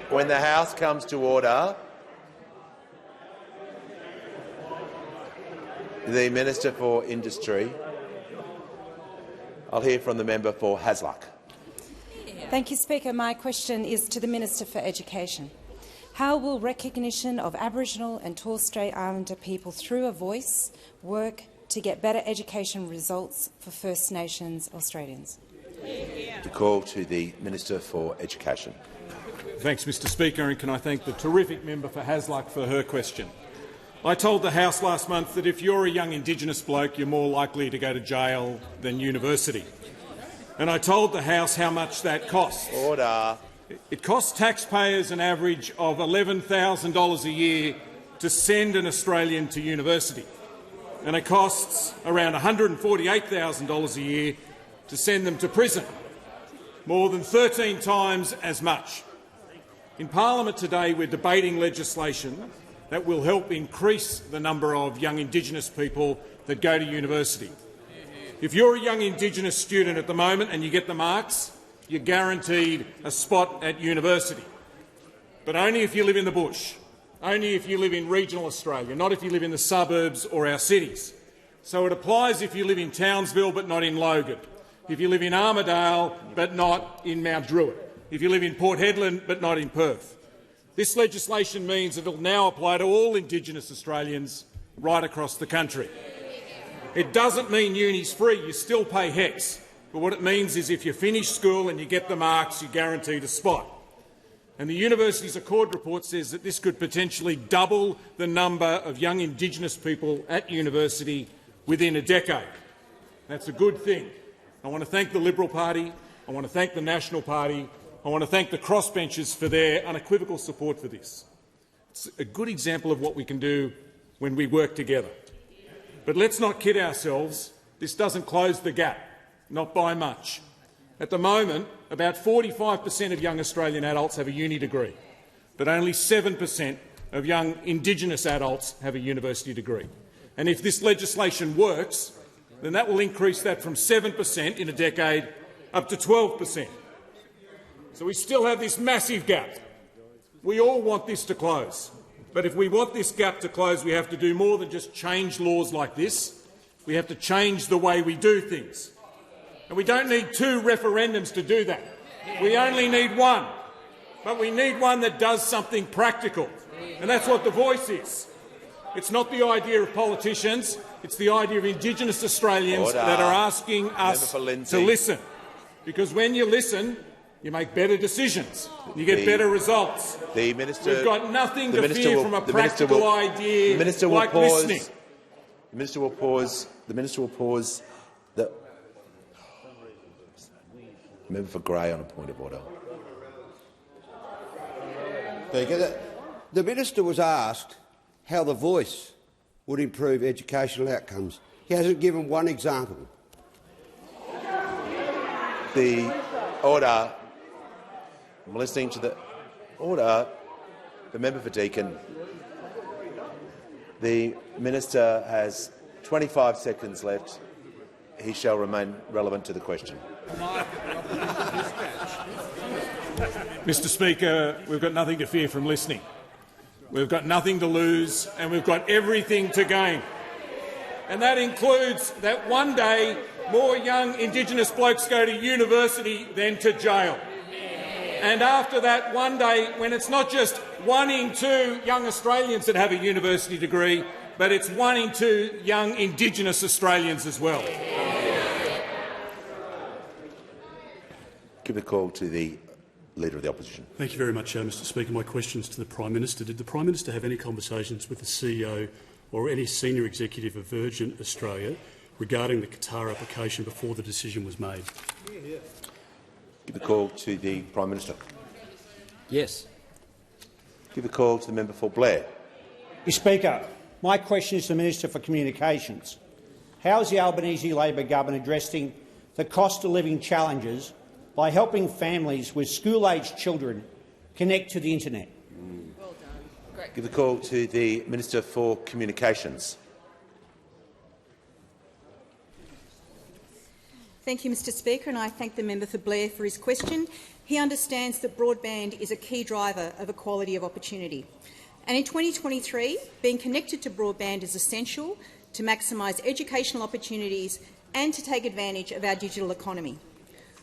when the House comes to order, the Minister for Industry. I'll hear from the member for Hasluck. Thank you, Speaker. My question is to the Minister for Education. How will recognition of Aboriginal and Torres Strait Islander people through a voice work to get better education results for First Nations Australians? To call to the Minister for Education. Thanks, Mr Speaker, and can I thank the terrific member for Hasluck for her question. I told the House last month that if you're a young Indigenous bloke, you're more likely to go to jail than university. And I told the House how much that costs. Order. It costs taxpayers an average of $11,000 a year to send an Australian to university, and it costs around $148,000 a year to send them to prison, more than 13 times as much. In Parliament today we're debating legislation that will help increase the number of young Indigenous people that go to university. If you're a young Indigenous student at the moment and you get the marks, you're guaranteed a spot at university. But only if you live in the bush, only if you live in regional Australia, not if you live in the suburbs or our cities. So it applies if you live in Townsville but not in Logan, if you live in Armidale but not in Mount Druitt, if you live in Port Hedland but not in Perth. This legislation means it will now apply to all Indigenous Australians right across the country. It doesn't mean uni's free. You still pay HECS. But what it means is if you finish school and you get the marks, you're guaranteed a spot. And the Universities Accord report says that this could potentially double the number of young Indigenous people at university within a decade. That's a good thing. I want to thank the Liberal Party, I want to thank the National Party, I want to thank the crossbenchers for their unequivocal support for this. It's a good example of what we can do when we work together. But let's not kid ourselves. This doesn't close the gap, not by much. At the moment, about 45% of young Australian adults have a uni degree, but only 7% of young Indigenous adults have a university degree. And if this legislation works, then that will increase that from 7% in a decade up to 12%. So we still have this massive gap. We all want this to close. But if we want this gap to close, we have to do more than just change laws like this. We have to change the way we do things. And we don't need 2 referendums to do that. We only need one. But we need one that does something practical. And that's what The Voice is. It's not the idea of politicians. It's the idea of Indigenous Australians that are asking us to listen. Because when you listen, you make better decisions. You get better results. We've got nothing to fear from a practical idea like listening. The Minister will pause. The Minister will pause. The member for Grey on a point of order. Speaker, the Minister was asked how The Voice would improve educational outcomes. He hasn't given one example. The order. I'm listening to the order. The member for Deakin. The Minister has 25 seconds left. He shall remain relevant to the question. Mr Speaker, we've got nothing to fear from listening. We've got nothing to lose and we've got everything to gain. And that includes that one day more young Indigenous blokes go to university than to jail. And after that, one day, when it's not just 1 in 2 young Australians that have a university degree, but it's 1 in 2 young Indigenous Australians as well. Give the call to the Leader of the Opposition. Thank you very much, Mr Speaker. My question is to the Prime Minister. Did the Prime Minister have any conversations with the CEO or any senior executive of Virgin Australia regarding the Qatar application before the decision was made? Give the call to the Prime Minister. Yes. Give the call to the member for Blair. Mr Speaker, my question is to the Minister for Communications. How is the Albanese Labor government addressing the cost of living challenges by helping families with school-aged children connect to the internet? Well done. Great. Give the call to the Minister for Communications. Thank you, Mr Speaker, and I thank the member for Blair for his question. He understands that broadband is a key driver of equality of opportunity. And in 2023, being connected to broadband is essential to maximise educational opportunities and to take advantage of our digital economy.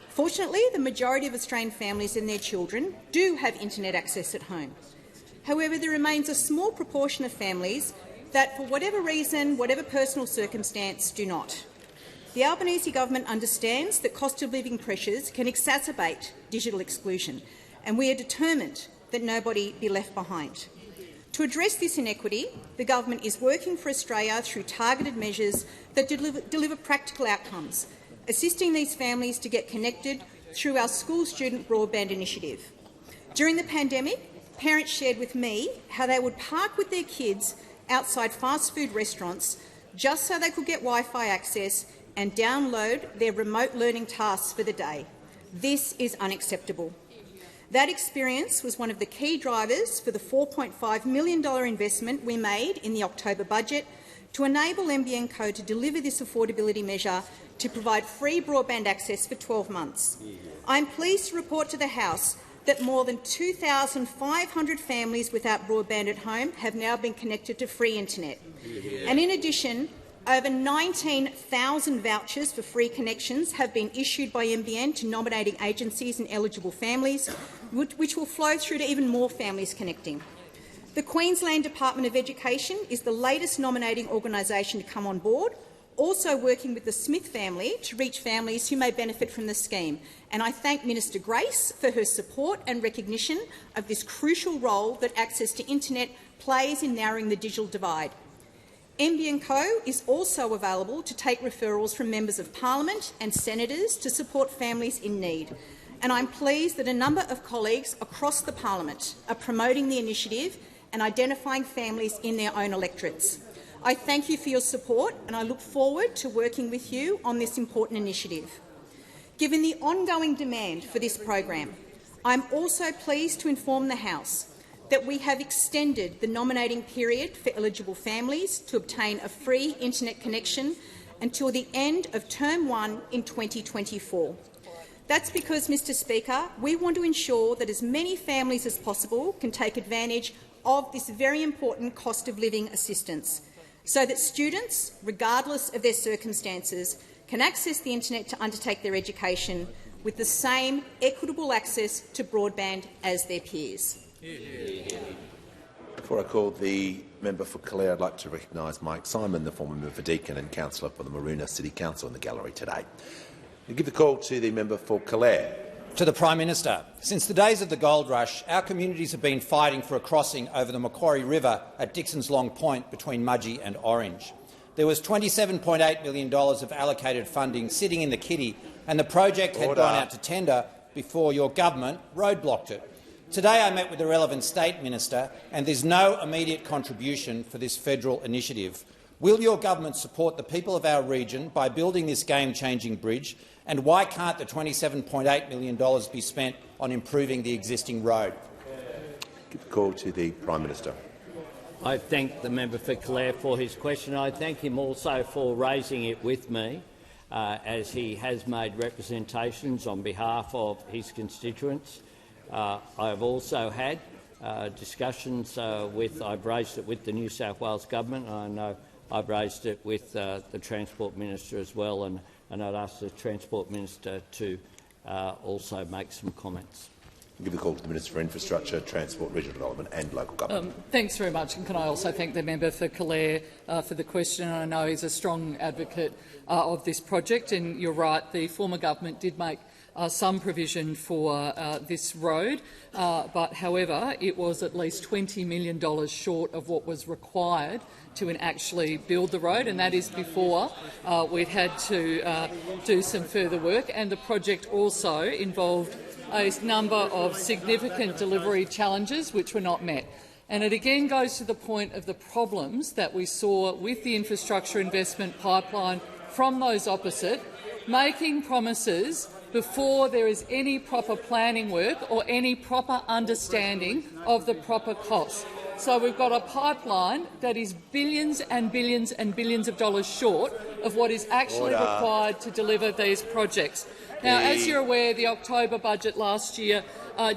Fortunately, the majority of Australian families and their children do have internet access at home. However, there remains a small proportion of families that, for whatever reason, whatever personal circumstance, do not. The Albanese government understands that cost of living pressures can exacerbate digital exclusion, and we are determined that nobody be left behind. To address this inequity, the government is working for Australia through targeted measures that deliver practical outcomes, assisting these families to get connected through our school student broadband initiative. During the pandemic, parents shared with me how they would park with their kids outside fast food restaurants just so they could get Wi-Fi access and download their remote learning tasks for the day. This is unacceptable. That experience was one of the key drivers for the $4.5 million investment we made in the October budget to enable NBN Co to deliver this affordability measure to provide free broadband access for 12 months. I am pleased to report to the House that more than 2,500 families without broadband at home have now been connected to free internet. And in addition, Over 19,000 vouchers for free connections have been issued by NBN to nominating agencies and eligible families, which will flow through to even more families connecting. The Queensland Department of Education is the latest nominating organisation to come on board, also working with the Smith family to reach families who may benefit from the scheme. And I thank Minister Grace for her support and recognition of this crucial role that access to internet plays in narrowing the digital divide. NBN Co is also available to take referrals from members of parliament and senators to support families in need. And I'm pleased that a number of colleagues across the parliament are promoting the initiative and identifying families in their own electorates. I thank you for your support and I look forward to working with you on this important initiative. Given the ongoing demand for this program, I'm also pleased to inform the House that we have extended the nominating period for eligible families to obtain a free internet connection until the end of Term 1 in 2024. That's because, Mr Speaker, we want to ensure that as many families as possible can take advantage of this very important cost of living assistance, so that students, regardless of their circumstances, can access the internet to undertake their education with the same equitable access to broadband as their peers. Before I call the member for Calare, I'd like to recognise Mike Simon, the former member for Deakin and councillor for the Maroona City Council, in the gallery today. I give the call to the member for Calare. To the Prime Minister. Since the days of the gold rush, our communities have been fighting for a crossing over the Macquarie River at Dixon's Long Point between Mudgee and Orange. There was $27.8 million of allocated funding sitting in the kitty, and the project had gone out to tender before your government roadblocked it. Today I met with the relevant state minister, and there's no immediate contribution for this federal initiative. Will your government support the people of our region by building this game-changing bridge, and why can't the $27.8 million be spent on improving the existing road? Give the call to the Prime Minister. I thank the member for Calare for his question. I thank him also for raising it with me, as he has made representations on behalf of his constituents. I have also had discussions I've raised it with the New South Wales government, and I know I've raised it with the Transport Minister as well, and I'd ask the Transport Minister to also make some comments. I'll give the call to the Minister for Infrastructure, Transport, Regional Development and Local Government. Thanks very much, and can I also thank the member for Calare for the question. I know he's a strong advocate of this project, and you're right, the former government did make some provision for this road, but however it was at least $20 million short of what was required to actually build the road, and that is before we'd had to do some further work. And the project also involved a number of significant delivery challenges which were not met. And it again goes to the point of the problems that we saw with the infrastructure investment pipeline from those opposite, making promises before there is any proper planning work or any proper understanding of the proper costs. So we've got a pipeline that is billions and billions and billions of dollars short of what is actually required to deliver these projects. Now, as you're aware, the October budget last year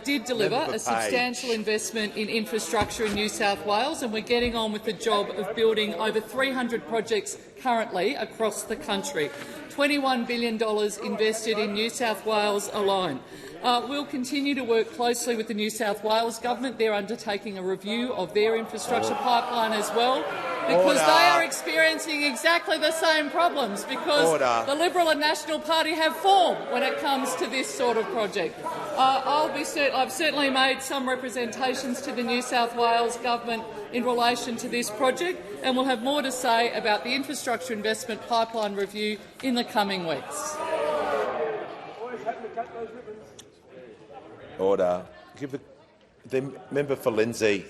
did deliver a substantial investment in infrastructure in New South Wales, and we're getting on with the job of building over 300 projects currently across the country. $21 billion invested in New South Wales alone. We'll continue to work closely with the New South Wales government. They're undertaking a review of their infrastructure pipeline as well, because they are experiencing exactly the same problems, because the Liberal and National Party have form when it comes to this sort of project. I've certainly made some representations to the New South Wales government in relation to this project, and we'll have more to say about the infrastructure investment pipeline review in the coming weeks. Order. Give the member for Lindsay.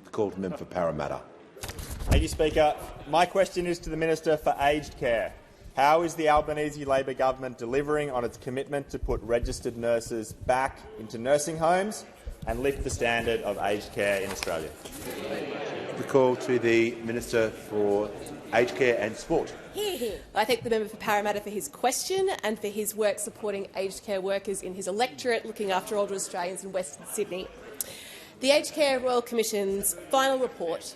The call to the member for Parramatta. Thank you, Speaker. My question is to the Minister for Aged Care. How is the Albanese Labor government delivering on its commitment to put registered nurses back into nursing homes and lift the standard of aged care in Australia? The call to the Minister for Aged Care and Sport. I thank the member for Parramatta for his question and for his work supporting aged care workers in his electorate looking after older Australians in Western Sydney. The Aged Care Royal Commission's final report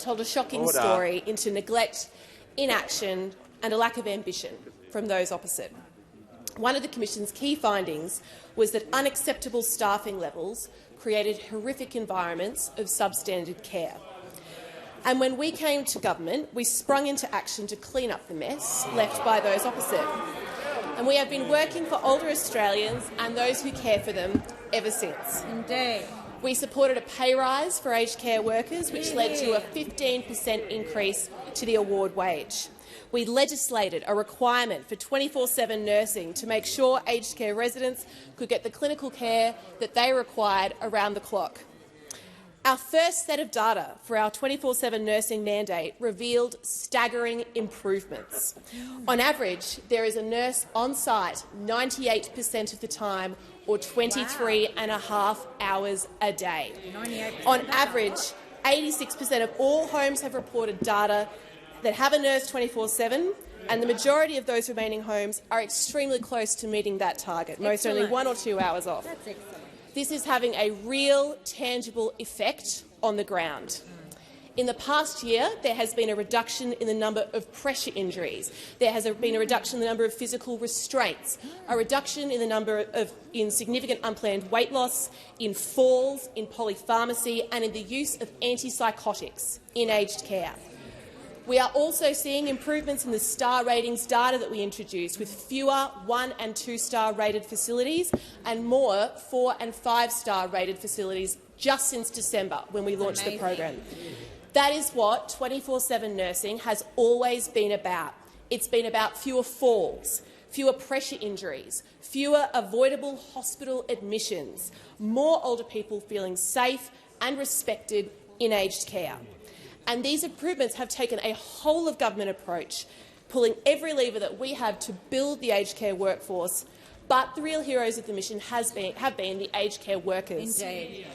told a shocking story into neglect, inaction and a lack of ambition from those opposite. One of the Commission's key findings was that unacceptable staffing levels created horrific environments of substandard care. And when we came to government, we sprung into action to clean up the mess left by those opposite. And we have been working for older Australians and those who care for them ever since. Indeed. We supported a pay rise for aged care workers, which led to a 15% increase to the award wage. We legislated a requirement for 24/7 nursing to make sure aged care residents could get the clinical care that they required around the clock. Our first set of data for our 24/7 nursing mandate revealed staggering improvements. On average, there is a nurse on site 98% of the time, or 23.5 hours a day. On average, 86% of all homes have reported data that have a nurse 24/7, and the majority of those remaining homes are extremely close to meeting that target, most only 1 or 2 hours off. That's excellent. This is having a real, tangible effect on the ground. In the past year, there has been a reduction in the number of pressure injuries. There has been a reduction in the number of physical restraints, a reduction in the number of significant unplanned weight loss, in falls, in polypharmacy and in the use of antipsychotics in aged care. We are also seeing improvements in the star ratings data that we introduced, with fewer 1- and 2-star rated facilities and more 4- and 5-star rated facilities just since December, when we launched the program. That is what 24/7 nursing has always been about. It's been about fewer falls, fewer pressure injuries, fewer avoidable hospital admissions, more older people feeling safe and respected in aged care. And these improvements have taken a whole-of-government approach, pulling every lever that we have to build the aged care workforce. But the real heroes of the mission have been the aged care workers. Indeed.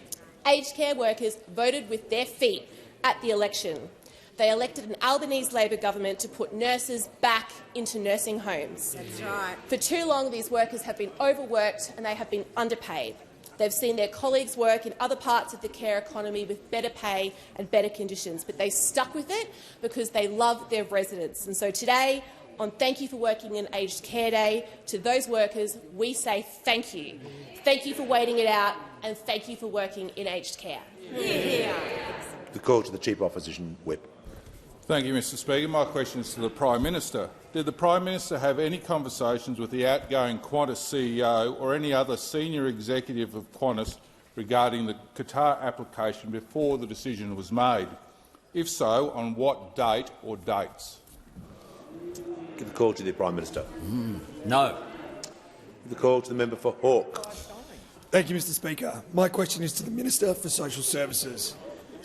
Aged care workers voted with their feet at the election. They elected an Albanese Labor government to put nurses back into nursing homes. That's right. For too long, these workers have been overworked and they have been underpaid. They've seen their colleagues work in other parts of the care economy with better pay and better conditions, but they stuck with it because they love their residents. And so today, on Thank You for Working in Aged Care Day, to those workers, we say thank you. Thank you for waiting it out, and thank you for working in aged care. The call to the Chief Opposition Whip. Thank you, Mr Speaker. My question is to the Prime Minister. Did the Prime Minister have any conversations with the outgoing Qantas CEO or any other senior executive of Qantas regarding the Qatar application before the decision was made? If so, on what date or dates? Give the call to the Prime Minister. No. Give the call to the member for Hawke. Thank you, Mr Speaker. My question is to the Minister for Social Services.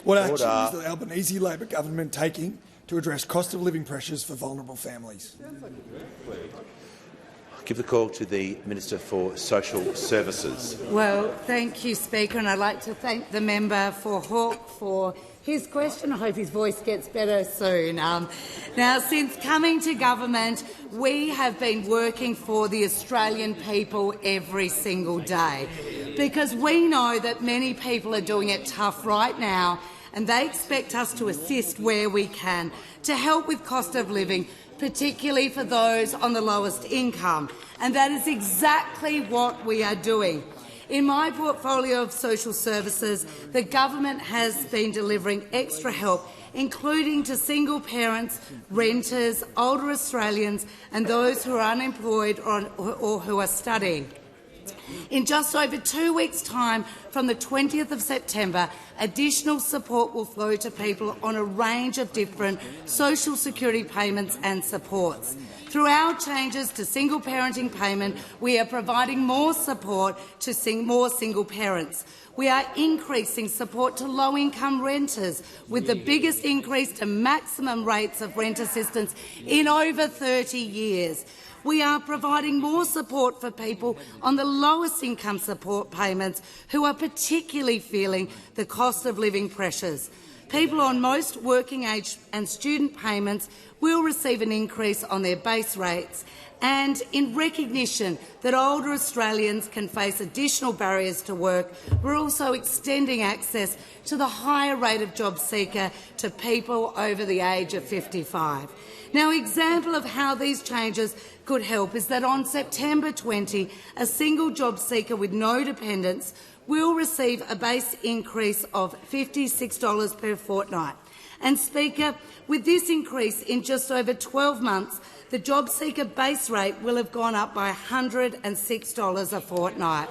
What action is the Albanese Labor government taking to address cost of living pressures for vulnerable families? Give the call to the Minister for Social Services. Well, thank you, Speaker, and I'd like to thank the member for Hawke for his question. I hope his voice gets better soon. Now, since coming to government, we have been working for the Australian people every single day, because we know that many people are doing it tough right now, and they expect us to assist where we can to help with cost of living, particularly for those on the lowest income. And that is exactly what we are doing. In my portfolio of social services, the government has been delivering extra help, including to single parents, renters, older Australians and those who are unemployed or who are studying. In just over 2 weeks' time, from the 20th of September, additional support will flow to people on a range of different social security payments and supports. Through our changes to single parenting payment, we are providing more support to more single parents. We are increasing support to low-income renters, with the biggest increase to maximum rates of rent assistance in over 30 years. We are providing more support for people on the lowest income support payments who are particularly feeling the cost of living pressures. People on most working age and student payments will receive an increase on their base rates, and in recognition that older Australians can face additional barriers to work, we're also extending access to the higher rate of job seeker to people over the age of 55. Now, an example of how these changes could help is that on September 20, a single job seeker with no dependents will receive a base increase of $56 per fortnight. And, Speaker, with this increase in just over 12 months, the job seeker base rate will have gone up by $106 a fortnight.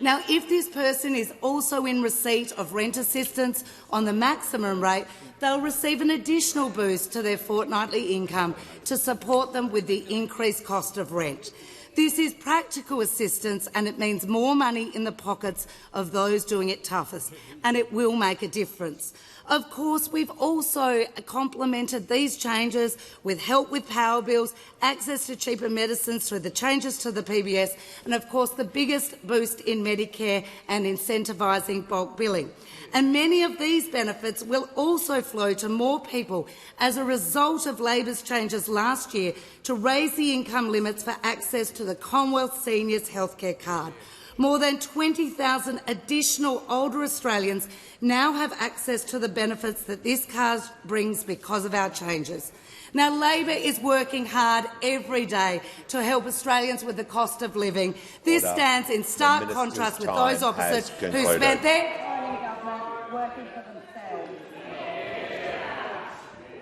Now, if this person is also in receipt of rent assistance on the maximum rate, they'll receive an additional boost to their fortnightly income to support them with the increased cost of rent. This is practical assistance, and it means more money in the pockets of those doing it toughest, and it will make a difference. Of course, we've also complemented these changes with help with power bills, access to cheaper medicines through the changes to the PBS, and of course the biggest boost in Medicare and incentivising bulk billing. And many of these benefits will also flow to more people as a result of Labor's changes last year to raise the income limits for access to the Commonwealth Seniors Healthcare Card. More than 20,000 additional older Australians now have access to the benefits that this card brings because of our changes. Now, Labor is working hard every day to help Australians with the cost of living. This stands in stark contrast with those opposite who spent their time in government working for themselves.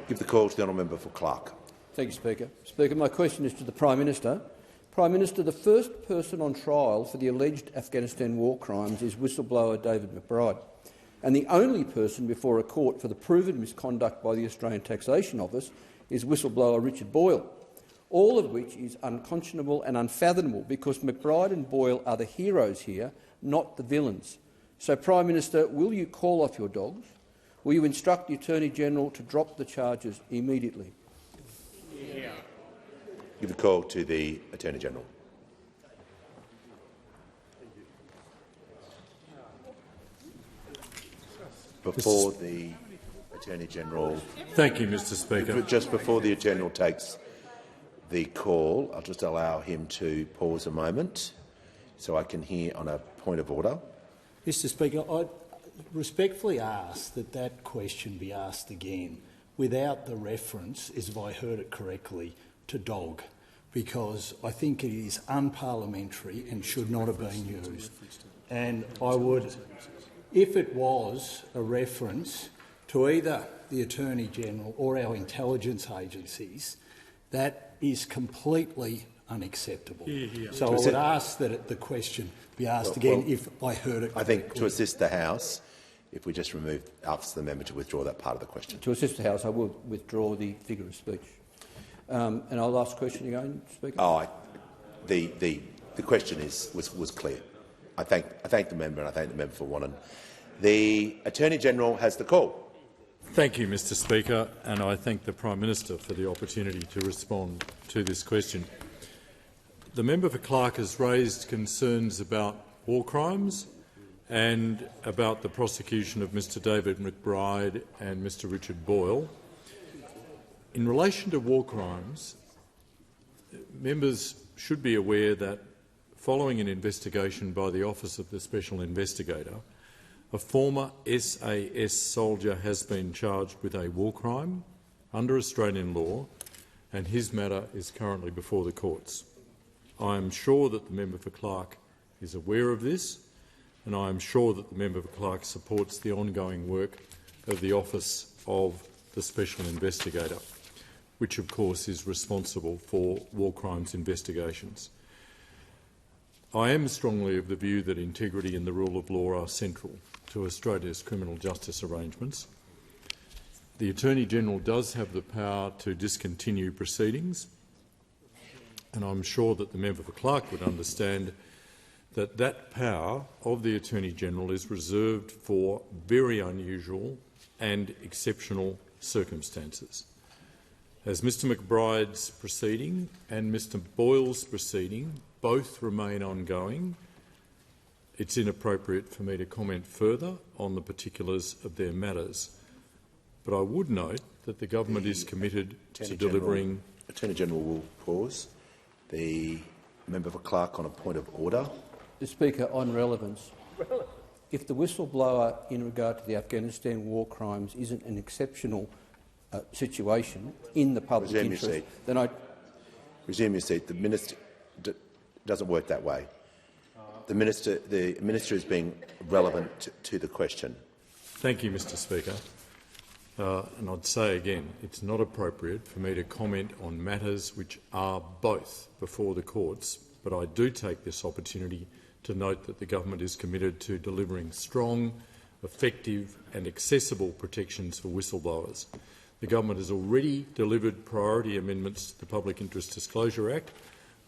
Give the call to the honourable member for Clark. Thank you, Speaker. Speaker, my question is to the Prime Minister. Prime Minister, the first person on trial for the alleged Afghanistan war crimes is whistleblower David McBride, and the only person before a court for the proven misconduct by the Australian Taxation Office is whistleblower Richard Boyle, all of which is unconscionable and unfathomable because McBride and Boyle are the heroes here, not the villains. So, Prime Minister, will you call off your dogs? Will you instruct the Attorney-General to drop the charges immediately? Yeah. Give the call to the Attorney-General. Before the Attorney-General— Thank you, Mr Speaker. Just before the Attorney-General takes the call, I'll just allow him to pause a moment so I can hear on a point of order. Mr Speaker, I respectfully ask that that question be asked again without the reference, as if I heard it correctly, to dog, because I think it is unparliamentary and should not have been used. And I would, if it was a reference to either the Attorney-General or our intelligence agencies, that is completely unacceptable. So I would ask that the question be asked again if I heard it correctly. I think to assist the House, if we just ask the member to withdraw that part of the question. To assist the House, I will withdraw the figure of speech. And our last question again, Speaker. Oh, the question was clear. I thank the member and I thank the member for wanting. The Attorney-General has the call. Thank you, Mr Speaker, and I thank the Prime Minister for the opportunity to respond to this question. The member for Clark has raised concerns about war crimes and about the prosecution of Mr David McBride and Mr Richard Boyle. In relation to war crimes, members should be aware that following an investigation by the Office of the Special Investigator, a former SAS soldier has been charged with a war crime under Australian law, and his matter is currently before the courts. I am sure that the member for Clark is aware of this, and I am sure that the member for Clark supports the ongoing work of the Office of the Special Investigator, which of course is responsible for war crimes investigations. I am strongly of the view that integrity and the rule of law are central to Australia's criminal justice arrangements. The Attorney-General does have the power to discontinue proceedings, and I'm sure that the member for Clark would understand that that power of the Attorney-General is reserved for very unusual and exceptional circumstances. As Mr McBride's proceeding and Mr Boyle's proceeding both remain ongoing, it's inappropriate for me to comment further on the particulars of their matters. But I would note that the government is committed to delivering— Attorney General will pause. The member for Clark on a point of order. The Speaker, on relevance. If the whistleblower in regard to the Afghanistan war crimes isn't an exceptional situation in the public interest, then I— Resume your seat. The minister doesn't work that way. The minister is being relevant to the question. Thank you, Mr. Speaker. And I'd say again, it's not appropriate for me to comment on matters which are both before the courts, but I do take this opportunity to note that the government is committed to delivering strong, effective and accessible protections for whistleblowers. The government has already delivered priority amendments to the Public Interest Disclosure Act.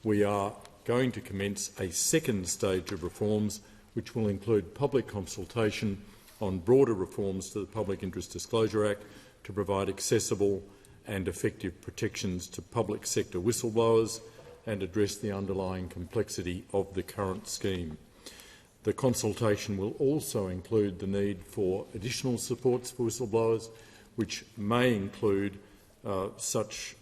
We are going to commence a second stage of reforms, which will include public consultation on broader reforms to the Public Interest Disclosure Act to provide accessible and effective protections to public sector whistleblowers and address the underlying complexity of the current scheme. The consultation will also include the need for additional supports for whistleblowers, which may include such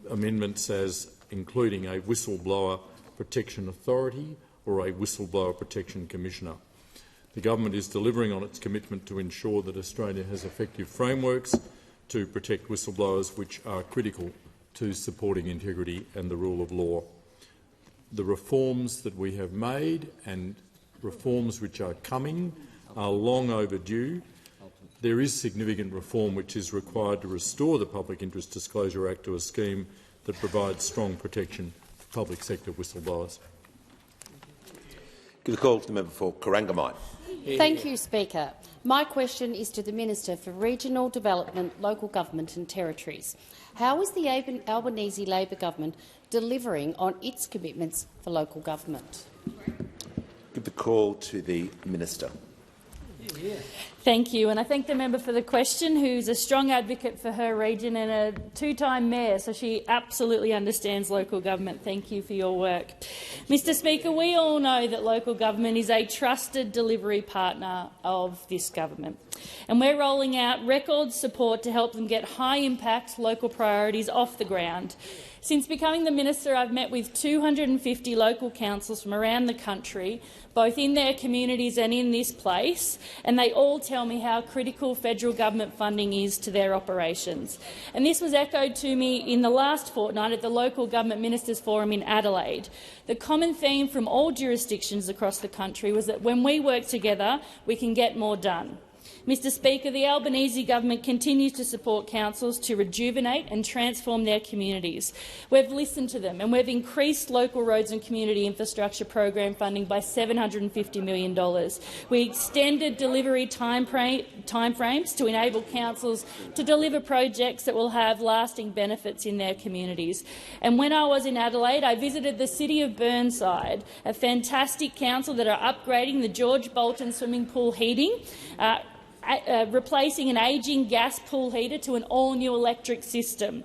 amendments as including a whistleblower protection authority or a whistleblower protection commissioner. The government is delivering on its commitment to ensure that Australia has effective frameworks to protect whistleblowers, which are critical to supporting integrity and the rule of law. The reforms that we have made and reforms which are coming are long overdue. There is significant reform which is required to restore the Public Interest Disclosure Act to a scheme that provides strong protection for public sector whistleblowers. Give the call to the member for Corangamite. Thank you, Speaker. My question is to the Minister for Regional Development, Local Government and Territories. How is the Albanese Labor government delivering on its commitments for local government? Give the call to the Minister. Thank you, and I thank the member for the question, who's a strong advocate for her region and a two-time mayor, so she absolutely understands local government. Thank you for your work. Mr. Speaker, we all know that local government is a trusted delivery partner of this government, and we're rolling out record support to help them get high-impact local priorities off the ground. Since becoming the minister, I've met with 250 local councils from around the country, both in their communities and in this place, and they all tell me how critical federal government funding is to their operations. And this was echoed to me in the last fortnight at the Local Government Ministers Forum in Adelaide. The common theme from all jurisdictions across the country was that when we work together, we can get more done. Mr. Speaker, the Albanese government continues to support councils to rejuvenate and transform their communities. We've listened to them and we've increased local roads and community infrastructure program funding by $750 million. We extended delivery timeframes to enable councils to deliver projects that will have lasting benefits in their communities. And when I was in Adelaide, I visited the City of Burnside, a fantastic council that are upgrading the George Bolton swimming pool heating, replacing an ageing gas pool heater to an all-new electric system,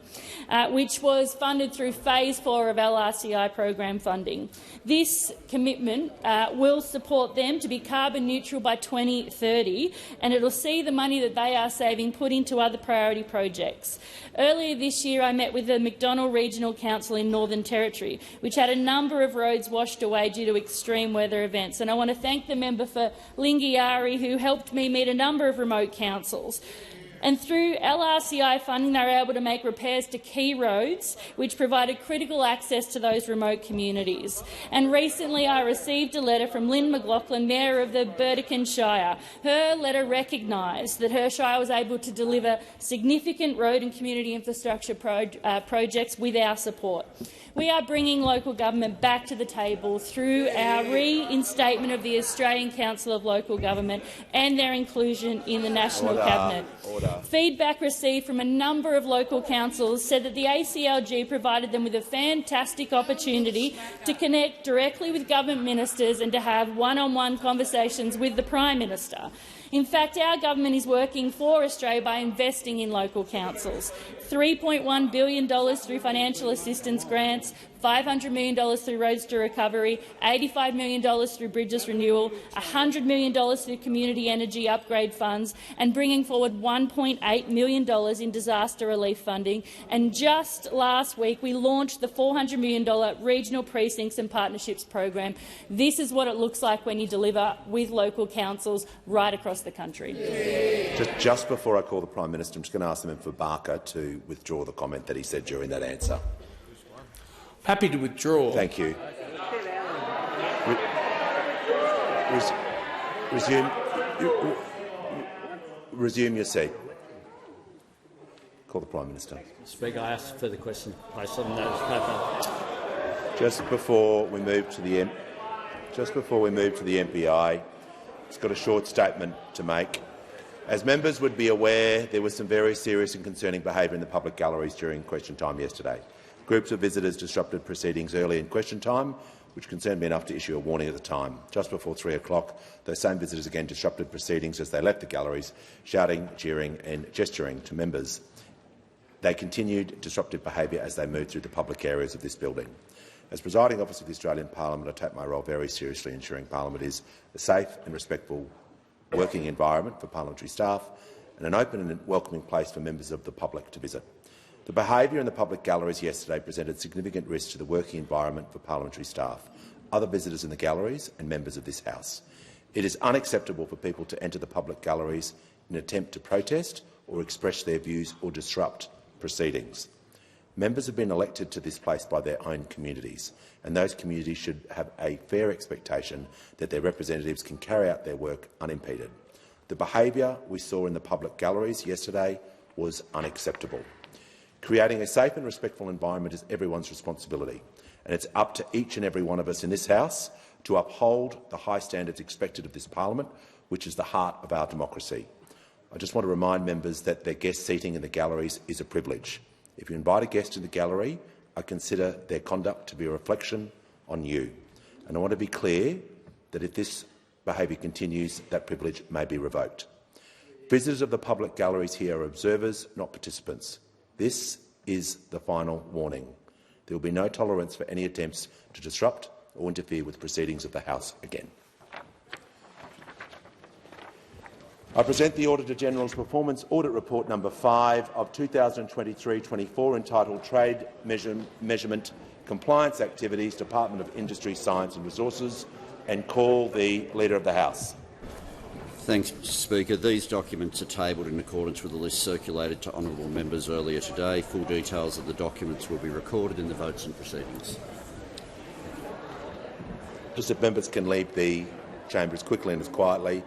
which was funded through Phase 4 of LRCI program funding. This commitment will support them to be carbon neutral by 2030, and it will see the money that they are saving put into other priority projects. Earlier this year, I met with the Macdonald Regional Council in Northern Territory, which had a number of roads washed away due to extreme weather events. And I want to thank the member for Lingiari, who helped me meet a number of remote councils. And through LRCI funding, they were able to make repairs to key roads, which provided critical access to those remote communities. And recently I received a letter from Lynn McLaughlin, Mayor of the Burdekin Shire. Her letter recognised that her shire was able to deliver significant road and community infrastructure projects with our support. We are bringing local government back to the table through our reinstatement of the Australian Council of Local Government and their inclusion in the National Cabinet. Feedback received from a number of local councils said that the ACLG provided them with a fantastic opportunity to connect directly with government ministers and to have one-on-one conversations with the Prime Minister. In fact, our government is working for Australia by investing in local councils. $3.1 billion through financial assistance grants, $500 million through Roads to Recovery, $85 million through Bridges Renewal, $100 million through Community Energy Upgrade Funds, and bringing forward $1.8 million in disaster relief funding. And just last week, we launched the $400 million Regional Precincts and Partnerships program. This is what it looks like when you deliver with local councils right across the country. Just before I call the Prime Minister, I'm just going to ask the member for Barker to withdraw the comment that he said during that answer. Happy to withdraw. Thank you. Resume your seat. Call the Prime Minister. Speaker, I ask for the question placed on the notice paper. Just before we move to the MPI, it's got a short statement to make. As members would be aware, there was some very serious and concerning behaviour in the public galleries during question time yesterday. Groups of visitors disrupted proceedings early in question time, which concerned me enough to issue a warning at the time. Just before 3 o'clock, those same visitors again disrupted proceedings as they left the galleries, shouting, jeering and gesturing to members. They continued disruptive behaviour as they moved through the public areas of this building. As presiding officer of the Australian Parliament, I take my role very seriously, ensuring Parliament is a safe and respectful working environment for parliamentary staff and an open and welcoming place for members of the public to visit. The behaviour in the public galleries yesterday presented significant risks to the working environment for parliamentary staff, other visitors in the galleries and members of this House. It is unacceptable for people to enter the public galleries in an attempt to protest or express their views or disrupt proceedings. Members have been elected to this place by their own communities, and those communities should have a fair expectation that their representatives can carry out their work unimpeded. The behaviour we saw in the public galleries yesterday was unacceptable. Creating a safe and respectful environment is everyone's responsibility, and it's up to each and every one of us in this House to uphold the high standards expected of this Parliament, which is the heart of our democracy. I just want to remind members that their guest seating in the galleries is a privilege. If you invite a guest to the gallery, I consider their conduct to be a reflection on you. And I want to be clear that if this behaviour continues, that privilege may be revoked. Visitors of the public galleries here are observers, not participants. This is the final warning. There will be no tolerance for any attempts to disrupt or interfere with proceedings of the House again. I present the Auditor-General's Performance Audit Report No. 5 of 2023-24 entitled Trade Measurement Compliance Activities, Department of Industry, Science and Resources, and call the Leader of the House. Thanks, Mr Speaker. These documents are tabled in accordance with the list circulated to honourable members earlier today. Full details of the documents will be recorded in the votes and proceedings. Just if members can leave the chamber as quickly and as quietly